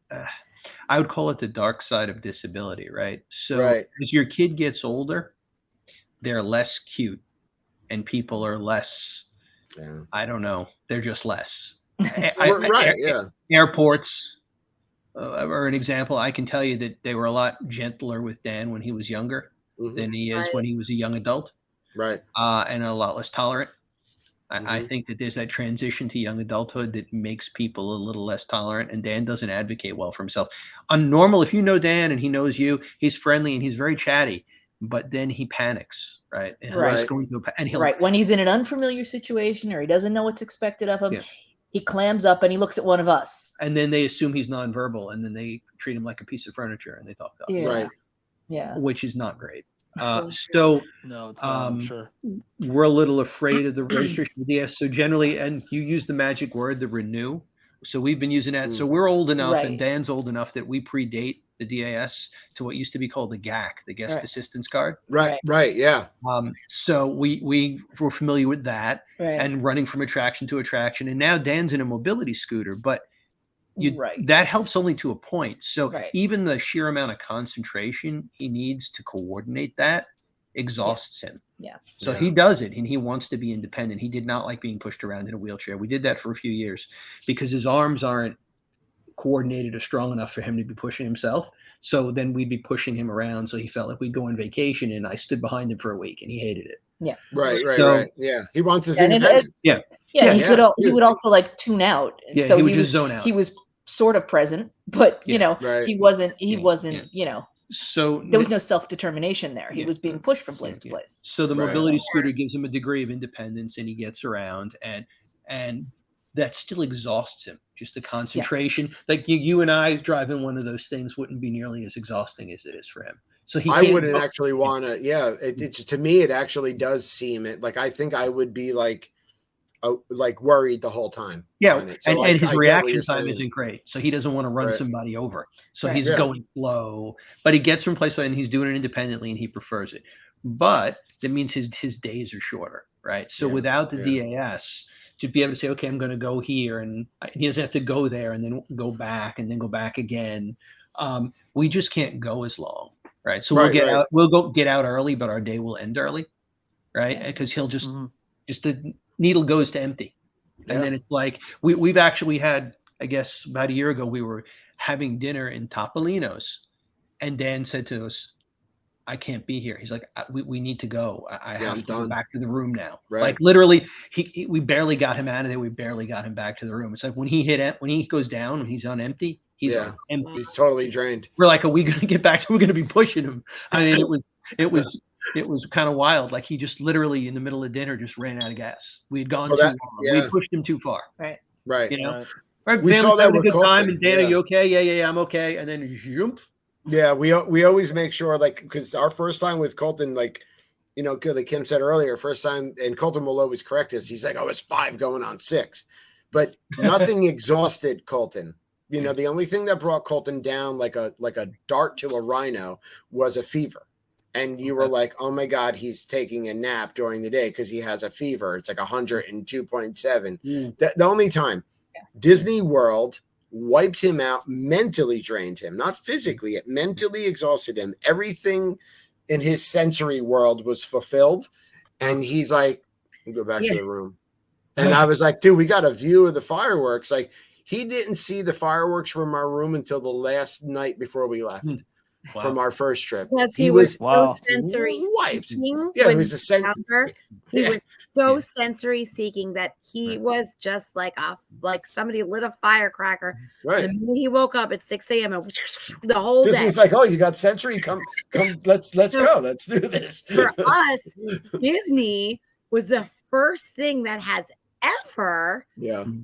I would call it the dark side of disability, right? So as your kid gets older, they're less cute, and people are less. I don't know. They're just less. Airports. Or an example, I can tell you that they were a lot gentler with Dan when he was younger than he is when he was a young adult. Right. And a lot less tolerant. I think that there's that transition to young adulthood that makes people a little less tolerant, and Dan doesn't advocate well for himself. On normal, if you know Dan and he knows you, he's friendly and he's very chatty, but then he panics, right? And when he's in an unfamiliar situation or he doesn't know what's expected of him, he clams up and he looks at one of us. And then they assume he's nonverbal, and then they treat him like a piece of furniture, and they talk to us. Right. Yeah. Which is not great. No, it's not, I'm sure. We're a little afraid of the registration of DS. So generally, and you use the magic word, the renew. So we've been using that. So we're old enough, and Dan's old enough that we predate the DAS to what used to be called the GAC, the Guest Right. Assistance Card. Right. Yeah. So we were familiar with that Right. and running from attraction to attraction. And now Dan's in a mobility scooter, but Right. that helps only to a point. So Right. even the sheer amount of concentration he needs to coordinate that exhausts him. Yeah. So Yeah. he does it, and he wants to be independent. He did not like being pushed around in a wheelchair. We did that for a few years because his arms aren't coordinated or strong enough for him to be pushing himself. So then we'd be pushing him around. So he felt like we'd go on vacation, and I stood behind him for a week, and he hated it. Yeah. Right. Yeah. He wants his And independence. Yeah, Yeah, he would also like tune out. And Yeah, so he would just zone out. He was sort of present, but you know, Right. he wasn't, Yeah. you know, So there was no self-determination there. He Yeah. was being pushed from place to place. So the Right. mobility scooter gives him a degree of independence, and he gets around, and that still exhausts him. Just the concentration. Like you and I driving one of those things wouldn't be nearly as exhausting as it is for him. So he I can't wouldn't go- actually want to. Yeah, it's to me, it actually does seem it. Like I think I would be like worried the whole time. Yeah, on it. So and I his get what reaction you're time saying. isn't great. So he doesn't want to run Right. somebody over. So Right. he's Yeah. going slow, but he gets from place to place, and he's doing it independently, and he prefers it. But that means his days are shorter, right? So Yeah, without the yeah. DAS, to be able to say, okay, I'm going to go here, and he doesn't have to go there and then go back and then go back again. We just can't go as long, right? So Right, right. we'll get out early, but our day will end early, right? Because he'll just the needle goes to empty. And Yeah. then it's like we've actually had, I guess about a year ago, we were having dinner in Topolino's, and Dan said to us, I can't be here. He's like, we need to go. I Yeah, I'm have to go done. back to the room now. Right. Like literally, we barely got him out of there. We barely got him back to the room. It's like when he goes down, when he's on empty, he's Yeah. on empty. He's totally drained. We're like, are we going to get back to? We're going to be pushing him. I mean, it was kind of wild. Like he just literally in the middle of dinner just ran out of gas. We had gone Well, too that- long. yeah. We pushed him too far. Right. You know. Right. Right, We family's saw that having a with good time, Colton, and Dan, yeah. are you okay? Yeah, I'm okay. And then zoom. Yeah, we always make sure, like, because our first time with Colton, like, you know, like Kim said earlier, first time, and Colton will always correct us. He's like, "Oh, it's 5 going on 6," but nothing exhausted Colton. You know, the only thing that brought Colton down like a dart to a rhino was a fever, and you were like, "Oh my God, he's taking a nap during the day because he has a fever. It's like 102.7." The only time Disney World wiped him out, mentally drained him, not physically, it mentally exhausted him. Everything in his sensory world was fulfilled. And he's like, go back to the room. And I was like, dude, we got a view of the fireworks. Like, he didn't see the fireworks from our room until the last night before we left from our first trip. Because he was Wow. so sensory wiped. seeking. Yeah, when he was a he Yeah. was so sensory seeking that he was just like somebody lit a firecracker. Right. And he woke up at 6 a.m. and the whole day. Disney's like, oh, you got sensory? Come, let's go. Let's do this. For us, Disney was the first thing that has ever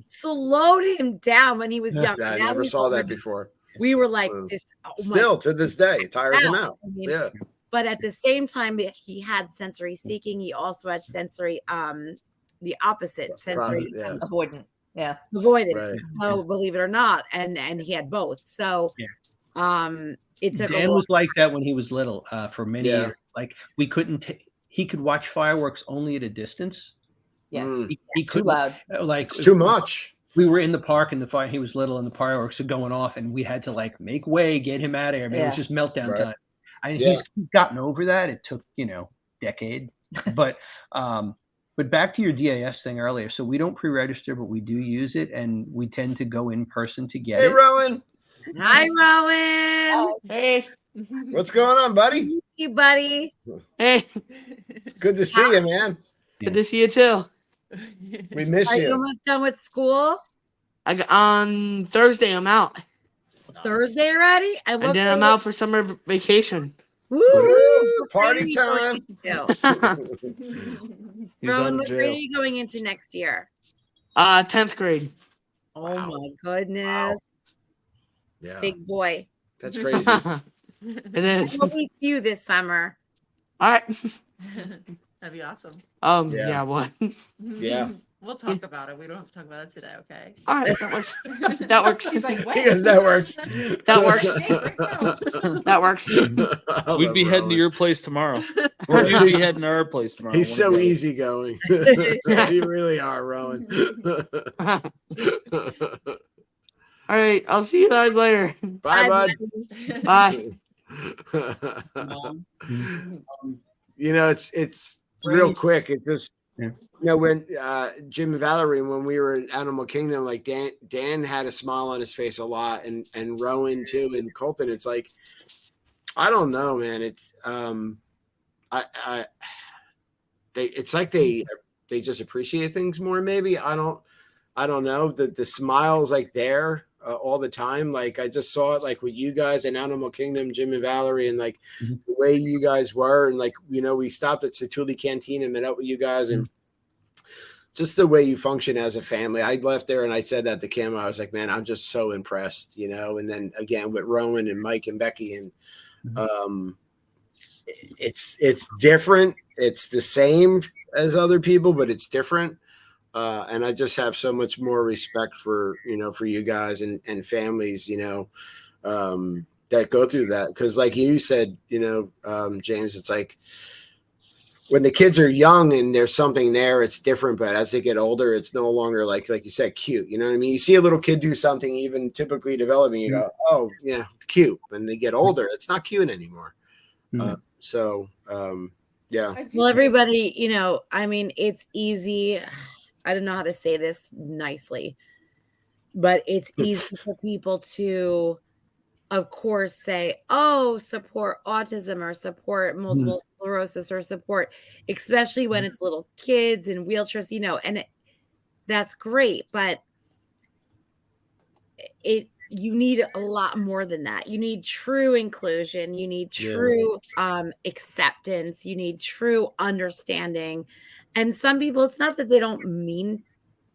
slowed him down when he was young. Yeah, I Now never he's saw that already- before. We were like this. Oh my Still to this day, it tires him out. I mean, Yeah. But at the same time, he had sensory seeking. He also had sensory, the opposite sensory Avoidant. Yeah. avoidance. Right. So believe it or not, and he had both. So, it took Dan was like that when he was little for many years. Like we couldn't. He could watch fireworks only at a distance. Yeah. He Too loud. Like It's too much. We were in the park and he was little and the fireworks are going off and we had to like make way, get him out of here. I mean, it was just meltdown time. He's gotten over that. It took, decade, but back to your DAS thing earlier. So we don't pre-register, but we do use it and we tend to go in person to get it. Hey, Rowan. Hi, Rowan. Hey. What's going on, buddy? Thank you, buddy. Hey. Good to see you, man. Good to see you too. We miss Are you you. almost done with school? On Thursday, I'm out. Thursday already? And then I'm out for summer vacation. Woo! Party time. Rowan, what grade are you going into next year? 10th grade. Oh my goodness. Yeah. Big boy. That's crazy. It is. We'll meet you this summer. All right. That'd be awesome. Yeah, what? Yeah. We'll talk about it. We don't have to talk about it today, okay? All right, that works. That works. He's like, what? Because that works. That works. That works. We'd be heading to your place tomorrow. Or you'd be heading to our place tomorrow. He's One of so the- easygoing. You really are, Rowan. All right, I'll see you guys later. Bye, bud. Bye. You know, it's real quick. It's just, you know, when Jim and Valerie, when we were at Animal Kingdom, like Dan had a smile on his face a lot, and Rowan too, and Colton. It's like, I don't know, man. It's it's like they just appreciate things more. Maybe I don't know. The smile's like there all the time. Like I just saw it like with you guys in Animal Kingdom, Jim and Valerie, and like the way you guys were, and like, you know, we stopped at Satuli Canteen and met up with you guys, and just the way you function as a family. I left there and I said that to Kim. I was like, man, I'm just so impressed, you know. And then again with Rowan and Mike and Becki, and it's different. It's the same as other people, but it's different. And I just have so much more respect for, you know, for you guys and families, you know, that go through that. Cause like you said, you know, James, it's like when the kids are young and there's something there, it's different. But as they get older, it's no longer like you said, cute. You know what I mean? You see a little kid do something, even typically developing, you go, oh yeah, cute. When they get older, it's not cute anymore. Yeah. Well, everybody, you know, I mean, it's easy. I don't know how to say this nicely, but it's easy for people to, of course, say, oh, support autism or support multiple sclerosis or support, especially when it's little kids in wheelchairs, you know, and that's great. But you need a lot more than that. You need true inclusion. You need true acceptance. You need true understanding. And some people, it's not that they don't mean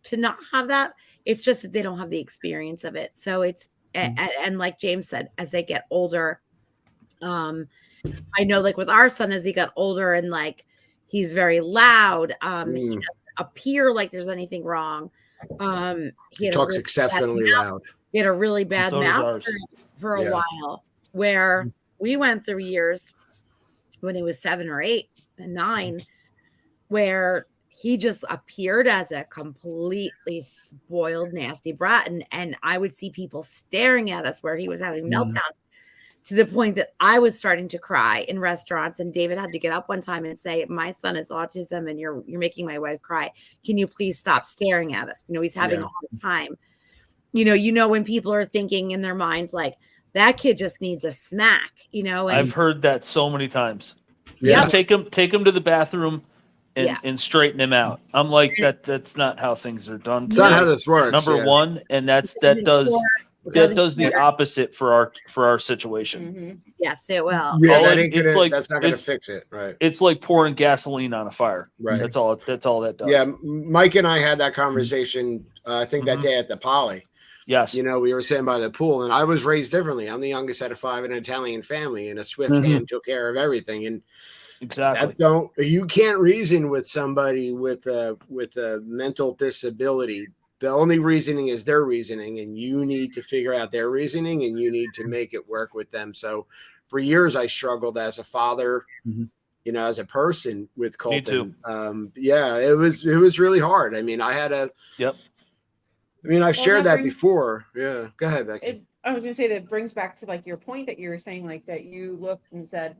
to not have that. It's just that they don't have the experience of it. So it's, and like James said, as they get older, I know like with our son, as he got older and like, he's very loud. He doesn't appear like there's anything wrong. He talks exceptionally loud. He had a really bad mouth for a while, where we went through years when he was 7 or 8 and 9, where he just appeared as a completely spoiled, nasty brat. And I would see people staring at us where he was having meltdowns, to the point that I was starting to cry in restaurants. And David had to get up one time and say, my son has autism and you're making my wife cry. Can you please stop staring at us? You know, he's having a hard time. You know, when people are thinking in their minds, like, that kid just needs a smack, you know. And I've heard that so many times. Yeah. Take him to the bathroom and straighten him out. I'm like, that's not how things are done. It's not how this works. Number one, and that does the opposite for our situation. Yes, it will. Yeah, that's not gonna fix it, right? It's like pouring gasoline on a fire. Right. That's all that does. Yeah, Mike and I had that conversation. I think that day at the Poly. Yes. You know, we were sitting by the pool, and I was raised differently. I'm the youngest out of 5 in an Italian family, and a swift hand took care of everything. And exactly, you can't reason with somebody with a mental disability. The only reasoning is their reasoning, and you need to figure out their reasoning, and you need to make it work with them. So for years, I struggled as a father, you know, as a person with Colton. Me too. It was really hard. I mean, I had a I mean, I've shared that before. Yeah. Go ahead, Becki. I was going to say that brings back to like your point that you were saying, like that you looked and said,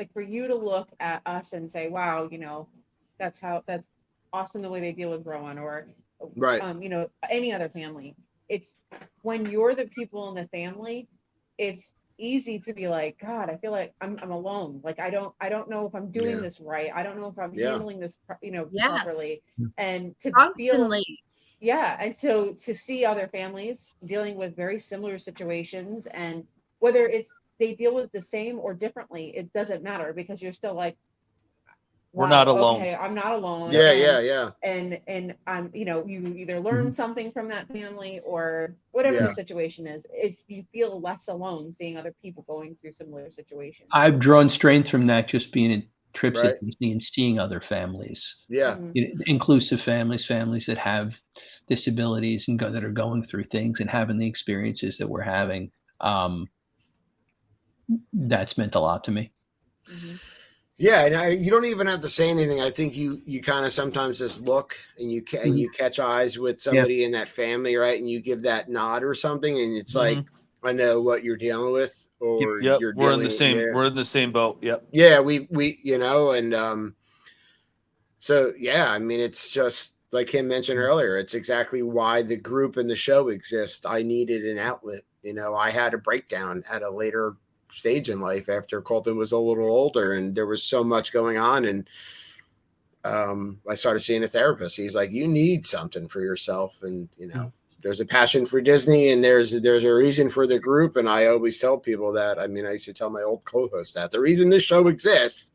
like for you to look at us and say, wow, you know, that's awesome the way they deal with Rowan, or, you know, any other family. It's when you're the people in the family, it's easy to be like, God, I feel like I'm alone. Like, I don't know if I'm doing this right. I don't know if I'm handling this, you know, properly. And to constantly. And so to see other families dealing with very similar situations, and whether they deal with the same or differently, it doesn't matter, because you're still like, we're not alone. Okay, I'm not alone. Yeah. And I'm, you know, you either learn something from that family or whatever the situation is you feel less alone seeing other people going through similar situations. I've drawn strength from that, just being in trips Right. at Disney and seeing other families, Yeah. inclusive families that have disabilities and that are going through things and having the experiences that we're having. That's meant a lot to me. Yeah, and you don't even have to say anything. I think you kind of sometimes just look and you catch eyes with somebody in that family, right? And you give that nod or something, and it's like, I know what you're dealing with, or you're we're in dealing the same with. we're in the same boat. Yep. Yeah, we and so yeah, I mean, it's just like Kim mentioned earlier. It's exactly why the group and the show exist. I needed an outlet. I had a breakdown at a later stage in life after Colton was a little older, and there was so much going on, and I started seeing a therapist. He's like, you need something for yourself, and there's a passion for Disney, and there's a reason for the group. And I always tell people that. I mean, I used to tell my old co-host that the reason this show exists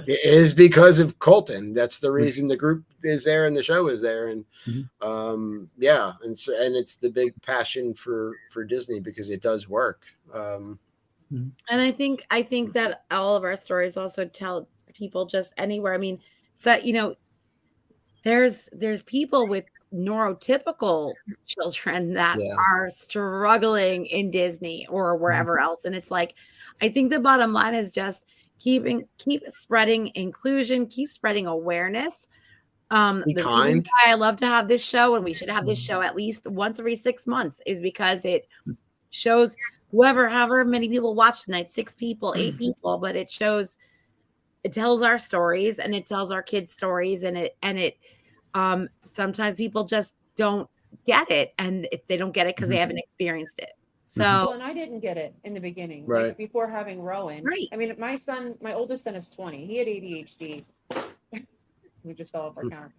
is because of Colton. That's the reason the group is there and the show is there. And yeah, and it's the big passion for Disney because it does work. And I think that all of our stories also tell people just anywhere. I mean, so there's people with neurotypical children that are struggling in Disney or wherever else, and it's like, I think the bottom line is just keep spreading inclusion, keep spreading awareness. The reason why I love to have this show, and we should have this show at least once every 6 months, is because it shows however many people watch tonight, 6 people, 8 people, but it tells our stories and it tells our kids' stories, and it sometimes people just don't get it, and if they don't get it because they haven't experienced it. So and I didn't get it in the beginning, right? Like before having Rowan, right? I mean, my oldest son is 20. He had ADHD. We just fell off our counter.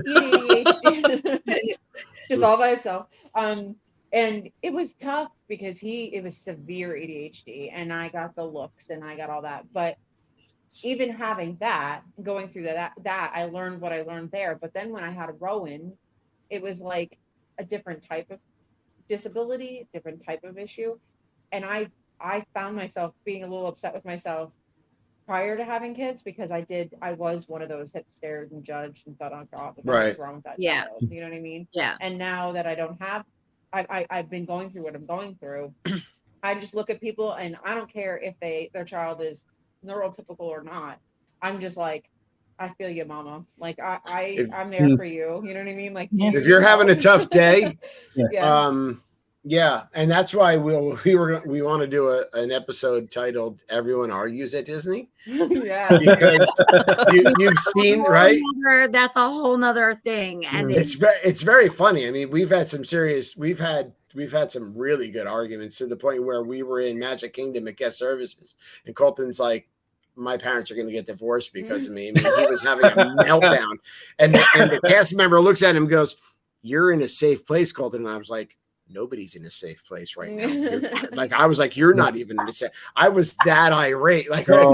He had ADHD, just all by itself. And it was tough because it was severe ADHD, and I got the looks and I got all that. But even having that, going through that I learned what I learned there. But then when I had Rowan, it was like a different type of disability, different type of issue. And I found myself being a little upset with myself prior to having kids, because I was one of those that stared and judged and thought, oh God, what's wrong with that child? You know what I mean? Yeah. And now that I don't have, I've been going through what I'm going through. I just look at people, and I don't care if their child is neurotypical or not. I'm just like, I feel you, mama. Like I'm there for you. You know what I mean? Like if you're having a tough day, yeah. And that's why we want to do an episode titled "Everyone Argues at Disney." Yeah, because you've seen, right? That's a whole nother thing, and it's very funny. I mean, we've had some really good arguments, to the point where we were in Magic Kingdom at guest services, and Colton's like, my parents are going to get divorced because of me. I mean, he was having a meltdown, and the cast member looks at him and goes, "You're in a safe place, Colton." And I was like, nobody's in a safe place right now. Like, I was like, you're not even in a safe. I was that irate. Like, yeah,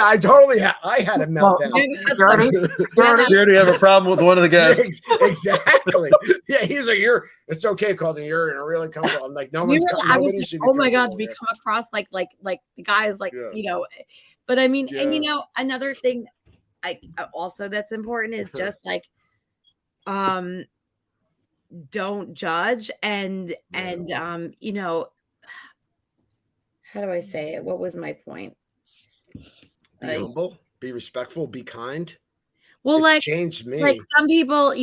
I totally I had a meltdown. You already have a problem with one of the guys. Exactly. Yeah, he's like, it's okay, Colton. You're in a really comfortable. I'm like, nobody should be. Oh my God, we come across like the guy is like, but I mean, and another thing also that's important is just like, don't judge and how do I say it? What was my point? Be humble, be respectful, be kind. Well, it's like changed me. Like some people,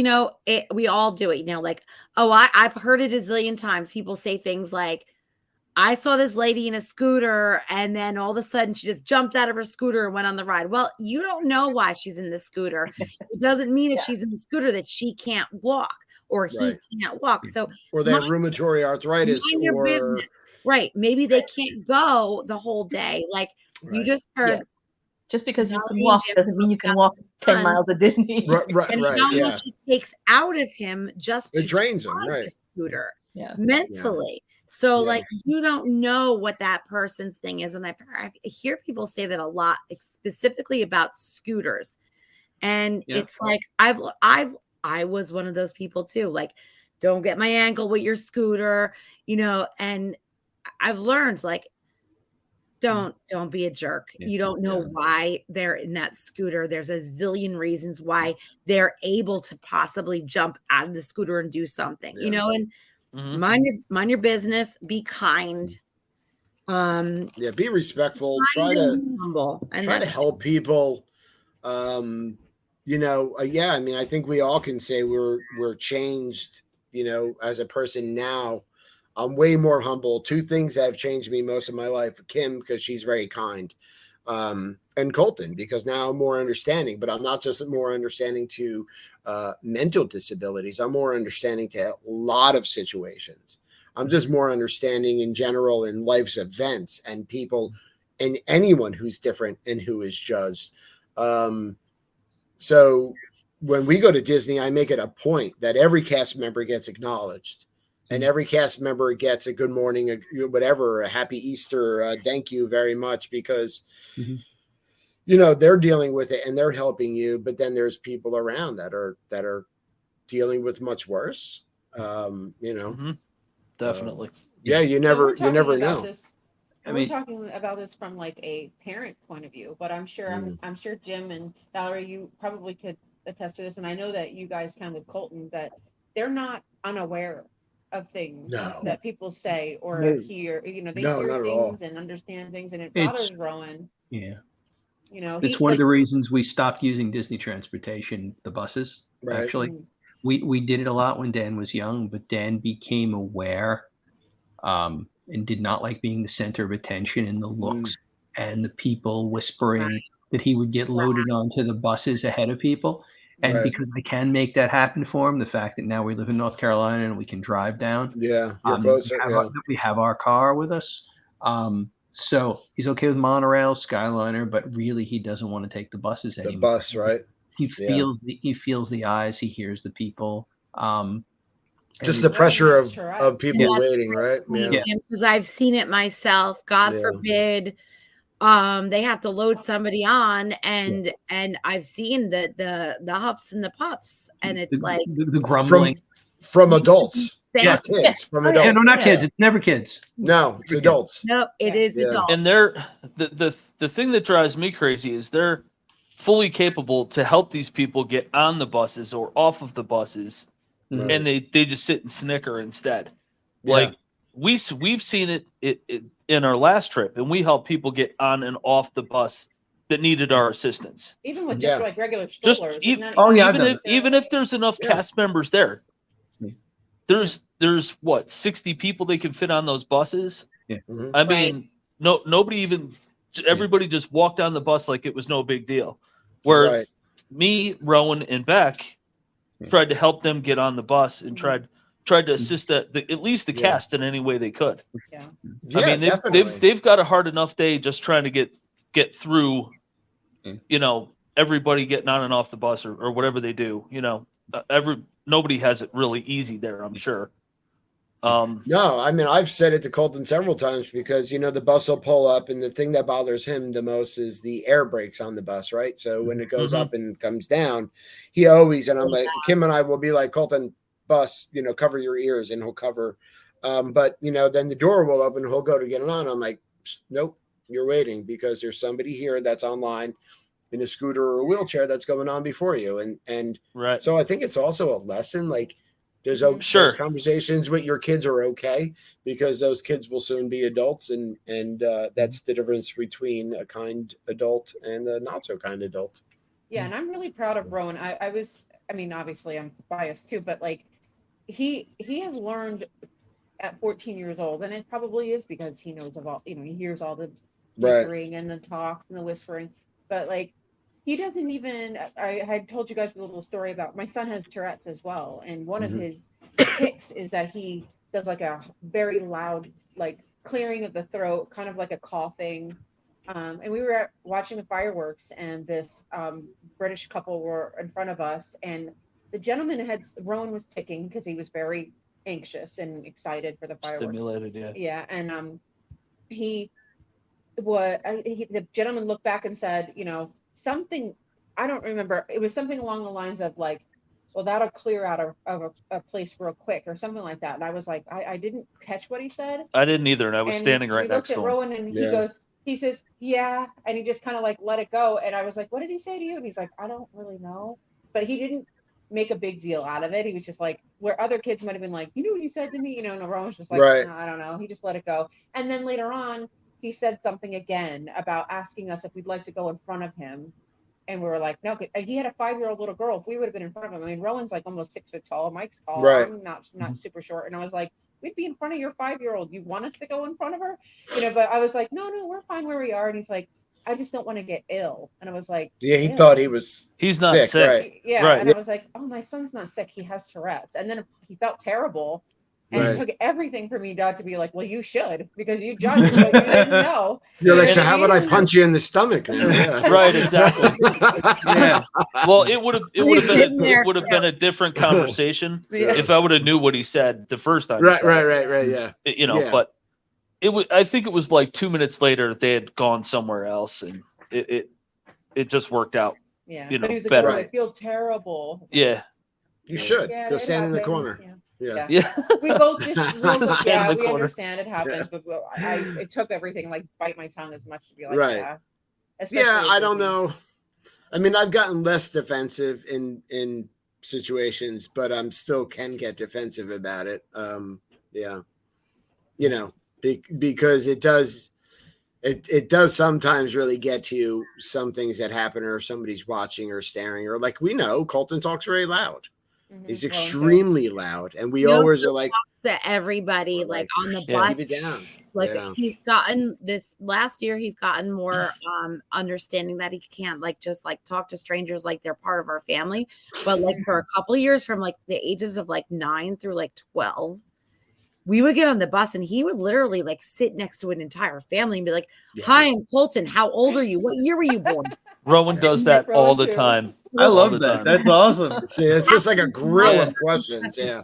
we all do it. Like, oh, I've heard it a zillion times. People say things like, I saw this lady in a scooter, and then all of a sudden she just jumped out of her scooter and went on the ride. Well, you don't know why she's in the scooter. It doesn't mean if she's in the scooter that she can't walk or he can't walk. So, or they have rheumatoid arthritis, mind your business. Right? Maybe they can't go the whole day. Like you just heard. Yeah. Just because you can walk doesn't mean you can walk 10 miles of Disney. Right. And how much it takes out of him just it drains him, right? The scooter, Yeah. mentally. So, like, you don't know what that person's thing is. And I hear people say that a lot, specifically about scooters. And it's like, I was one of those people too. Like, don't get my ankle with your scooter, and I've learned, like, don't be a jerk. Yeah. You don't know why they're in that scooter. There's a zillion reasons why they're able to possibly jump out of the scooter and do something, you know, and mind your business, be kind. Be respectful, try to help people. You know, I mean, I think we all can say we're changed, you know, as a person now. I'm way more humble. Two things that have changed me most of my life: Kim, because she's very kind, and Colton, because now I'm more understanding. But I'm not just more understanding to mental disabilities. I'm more understanding to a lot of situations. I'm just more understanding in general in life's events and people and anyone who's different and who is judged. So when we go to Disney, I make it a point that every cast member gets acknowledged, and every cast member gets a good morning, whatever, a happy Easter, thank you very much, because you know they're dealing with it and they're helping you. But then there's people around that are dealing with much worse. You know, definitely. You never know. We're talking about this from like a parent point of view, but I'm sure Jim and Valerie, you probably could attest to this, and I know that you guys can with Colton, that they're not unaware of things that people say or hear. You know, they hear things and understand things, and it bothers Rowan. Yeah. You know, it's one of the reasons we stopped using Disney transportation, the buses. Right. Actually, we did it a lot when Dan was young, but Dan became aware. And did not like being the center of attention and the looks and the people whispering that he would get loaded onto the buses ahead of people. And because I can make that happen for him, the fact that now we live in North Carolina and we can drive down. Yeah, you're closer. We have our car with us. So he's okay with monorail, Skyliner, but really he doesn't want to take the buses anymore. The bus, right? He feels the eyes, he hears the people. Just the pressure of people waiting, right? Because I've seen it myself. God forbid they have to load somebody on, and I've seen the huffs and the puffs, and it's like the grumbling from adults. Not kids, from adults. Yeah, no, not kids. It's never kids. No, it's adults. No, it is adults. And the thing that drives me crazy is they're fully capable to help these people get on the buses or off of the buses. And they just sit and snicker instead. Like we've seen it in our last trip, and we helped people get on and off the bus that needed our assistance. Even with just like regular strollers. Even if there's enough cast members there, there's what, 60 people they can fit on those buses. Yeah. I mean, everybody just walked on the bus like it was no big deal. Where me, Rowan, and Beck tried to help them get on the bus and tried to assist at least the cast in any way they could. Yeah. I mean, they've got a hard enough day just trying to get through, you know, everybody getting on and off the bus or whatever they do. You know, nobody has it really easy there, I'm sure. No, I mean, I've said it to Colton several times because, you know, the bus will pull up, and the thing that bothers him the most is the air brakes on the bus, right? So when it goes up and comes down, he always, and I'm like, Kim and I will be like, Colton, bus, you know, cover your ears, and he'll cover. But, you know, then the door will open, he'll go to get it on. I'm like, nope, you're waiting because there's somebody here that's online in a scooter or a wheelchair that's going on before you. And so I think it's also a lesson, like, those conversations with your kids are okay because those kids will soon be adults, and that's the difference between a kind adult and a not so kind adult. Yeah, and I'm really proud of Rowan. I mean, obviously I'm biased too, but like he has learned at 14 years old, and it probably is because he knows of all, you know, he hears all the whispering and the talk and the whispering, but like he doesn't even, I had told you guys a little story about my son has Tourette's as well. And one of his tics is that he does like a very loud, like clearing of the throat, kind of like a coughing. And we were watching the fireworks, and this British couple were in front of us, and the gentleman Rowan was ticking because he was very anxious and excited for the fireworks. Stimulated, yeah. And the gentleman looked back and said, you know, something, I don't remember, it was something along the lines of like, well, that'll clear out of a place real quick or something like that. And I was like, I didn't catch what he said. I didn't either, and I was standing right next to him. He looked at Rowan, and he goes, he says, yeah. And he just kind of like let it go. And I was like, what did he say to you? And he's like, I don't really know. But he didn't make a big deal out of it. He was just like, where other kids might have been like, you know what he said to me? You know, and Rowan was just like, Right. no, I don't know. He just let it go. And then later on, he said something again about asking us if we'd like to go in front of him. And we were like, no, he had a 5-year-old little girl. If we would have been in front of him, I mean, Rowan's like almost 6 foot tall. Mike's tall. Right. I'm not super short. And I was like, we'd be in front of your 5-year-old. You want us to go in front of her? You know, but I was like, no, we're fine where we are. And he's like, I just don't want to get ill. And I was like, yeah, he thought he was He's not sick, sick. right? Yeah. Right. And I was like, oh, my son's not sick. He has Tourette's. And then he felt terrible. And Right. it took everything for me not to be like, well, you should, because you judged what you didn't know. You're like, And so how would I punch you in the stomach now? Yeah. Right, exactly. Yeah. Well, it would have been been a different conversation Yeah. if I would have knew what he said the first time. Right, yeah. You know, Yeah. but I think it was like 2 minutes later they had gone somewhere else, and it just worked out. Yeah. You know, But he was like, better. oh, I feel terrible. Yeah. You should Yeah, go it stand in the happens. corner. Yeah. Yeah. We both just, Stand in the we corner. understand it happens, but it took everything, like bite my tongue as much to be like, Right. yeah. Especially Yeah, I with don't Disney. know. I mean, I've gotten less defensive in situations, but I'm still can get defensive about it. Yeah, you know, because it does sometimes really get to you, some things that happen, or if somebody's watching or staring, or like we know Colton talks very loud. Mhm. He's Well, extremely loud, and we You know, always are like, to everybody, like on the Yeah. bus. keep it down. Like Yeah. he's gotten this last year, he's gotten more understanding that he can't like just like talk to strangers like they're part of our family. But like for a couple of years, from like the ages of like 9 through like 12, we would get on the bus and he would literally like sit next to an entire family and be like, Yeah. hi, I'm Colton. How old are you? What year were you born? Rowan does that Rowan all the too. time. I All love the that. time. That's awesome. See, it's just like a grill Yeah. of questions. Yeah.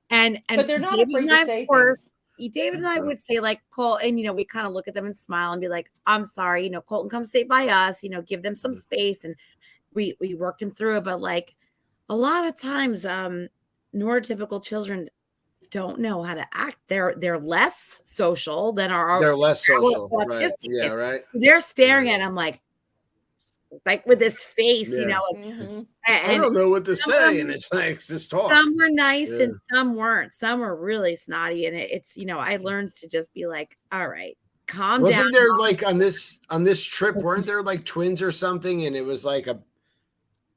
And But they're not David afraid and to I, say of course, things. David and I would say like, Cole, and you know, we kind of look at them and smile and be like, I'm sorry, you know, Colton, come sit by us, you know, give them some space. And we worked him through it. But like a lot of times, neurotypical children don't know how to act. They're less social than They're less social. Right. autistic Yeah, kids. right. They're staring at him like with his face, you Yeah. know, Mhm. I and don't know what to some say, of and them- it's like just talk. some were nice Yeah. and some weren't. Some were really snotty, and it's, you know, I learned to just be like, all right, calm down. Wasn't there like on this trip, weren't there like twins or something? And it was like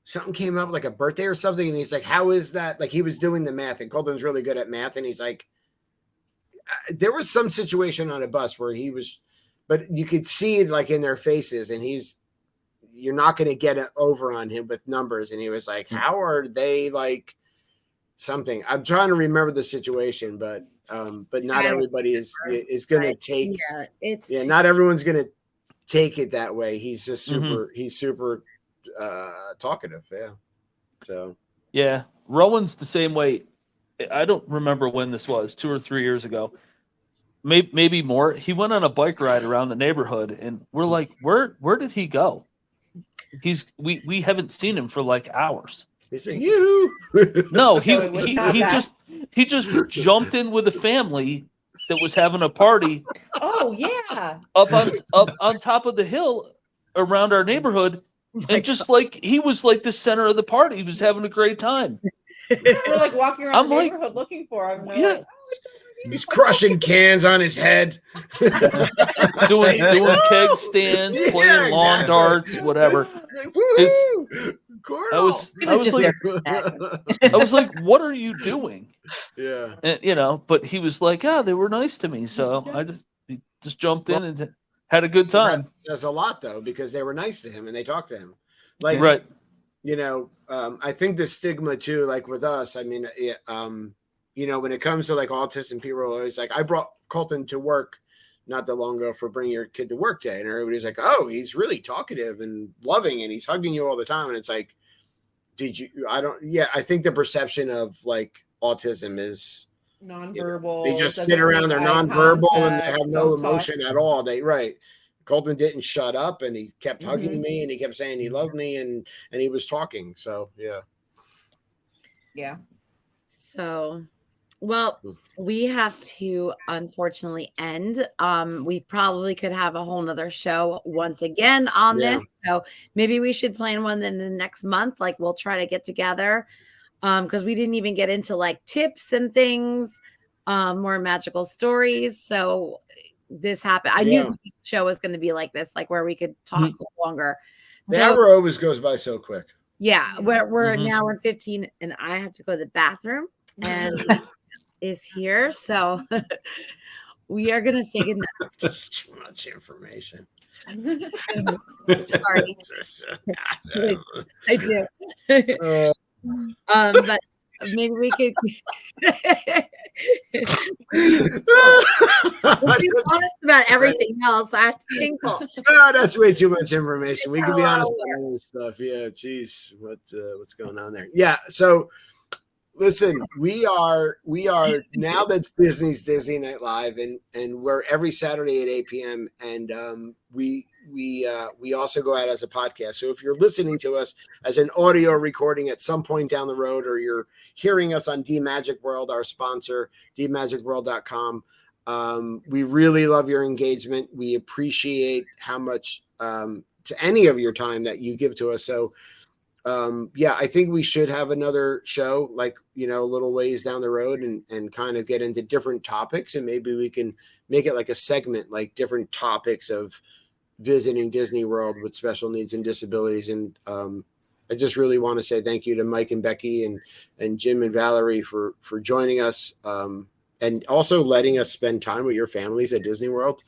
something came up like a birthday or something, and he's like, how is that? Like he was doing the math, and Colton's really good at math, and he's like, there was some situation on a bus where he was, but you could see it like in their faces, and you're not going to get it over on him with numbers. And he was like, how are they like something? I'm trying to remember the situation, but not everybody is going to take. Yeah, not everyone's going to take it that way. He's just Mhm. he's super talkative. Yeah. So. Yeah, Rowan's the same way. I don't remember when this was, 2 or 3 years ago, maybe more. He went on a bike ride around the neighborhood, and we're like, where did he go? We haven't seen him for like hours. He said, "You." No, it was not that. he just jumped in with a family that was having a party Oh yeah. up on top of the hill around our neighborhood, and just like he was like the center of the party. He was having a great time. We're like walking around I'm the like- neighborhood looking for him. We're Yeah. like, He's crushing cans on his head. doing keg stands, Yeah, playing lawn exactly. darts, whatever. Woohoo! I was like, what are you doing? yeah. And, you know, but he was like, they were nice to me, so I just jumped in and had a good time. That says a lot though, because they were nice to him and they talked to him. Like, Right. you know, I think the stigma too, like with us, I mean, you know, when it comes to like autism, people are always like, I brought Colton to work not that long ago for Bring Your Kid to Work Day. And everybody's like, oh, he's really talkative and loving and he's hugging you all the time. And it's like, I think the perception of like autism is nonverbal. they just doesn't sit around, make they're eye nonverbal and they contact, have no don't talk. emotion at all. Right. Colton didn't shut up and he kept Mm-hmm. hugging me and he kept saying he loved me and he was talking. So, yeah. Yeah. So Well, we have to unfortunately end. We probably could have a whole nother show once again on this. So maybe we should plan one in the next month. Like we'll try to get together. Because we didn't even get into like tips and things, more magical stories. So this happened. I knew this show was going to be like this, like where we could talk longer. The hour always goes by so quick. Yeah, we're an hour and 15, and I have to go to the bathroom, and is here. So we are going to say goodnight. That's too much information. Sorry. I do. But maybe we could be honest about everything else. I have to tinkle. No, that's way too much information. We can be honest about all this stuff. Yeah, geez, what's going on there? Yeah, so listen, we are now that Disney's Disney Night Live, and we're every Saturday at 8 p.m. and we also go out as a podcast. So if you're listening to us as an audio recording at some point down the road, or you're hearing us on D Magic World, our sponsor, dmagicworld.com, we really love your engagement. We appreciate how much to any of your time that you give to us. So I think we should have another show, like, a little ways down the road, and kind of get into different topics, and maybe we can make it like a segment, like different topics of visiting Disney World with special needs and disabilities. And I just really want to say thank you to Mike and Becki and Jim and Valerie for joining us, and also letting us spend time with your families at Disney World.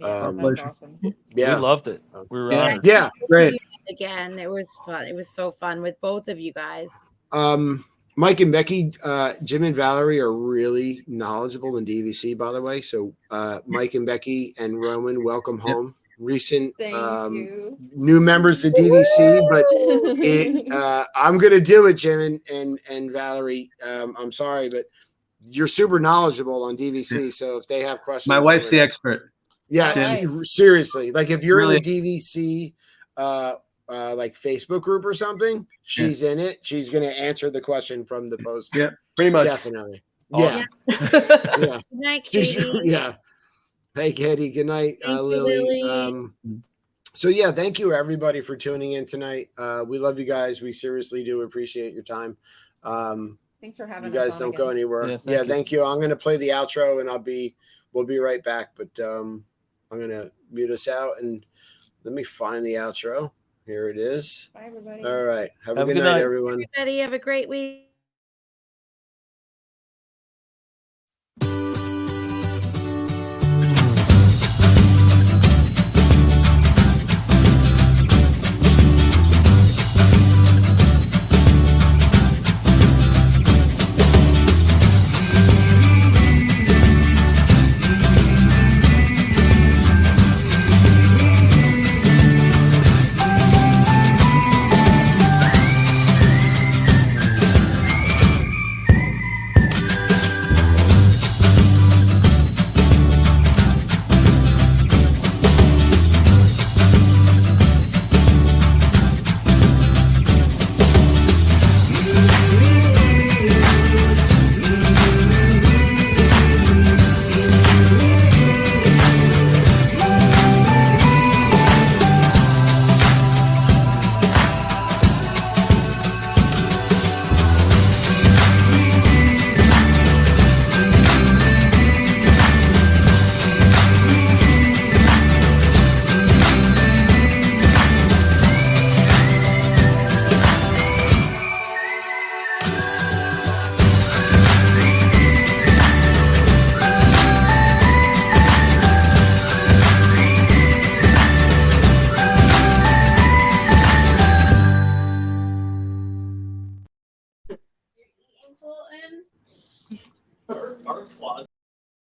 That's awesome. Yeah, we loved it. We were honored. Yeah, great. Again, it was fun. It was so fun with both of you guys. Mike and Becki, Jim and Valerie are really knowledgeable in DVC, by the way. So Mike and Becki and Roman, welcome home. Recent new members to DVC, but I'm gonna do it, Jim and Valerie. I'm sorry, but you're super knowledgeable on DVC. So if they have questions, my wife's the expert. Yeah, seriously. Like if you're in a DVC like Facebook group or something, she's in it. She's gonna answer the question from the post. Yeah, pretty much. Definitely. Yeah. Yeah. Good night, Katie. Yeah. Hey, Katie. Good night, Lily. So yeah, thank you everybody for tuning in tonight. We love you guys. We seriously do appreciate your time. Thanks for having us. You guys don't go anywhere. Yeah, thank you. I'm gonna play the outro, and we'll be right back. But I'm gonna mute us out, and let me find the outro. Here it is. Bye, everybody. All right. Have a good night, everyone. Everybody, have a great week.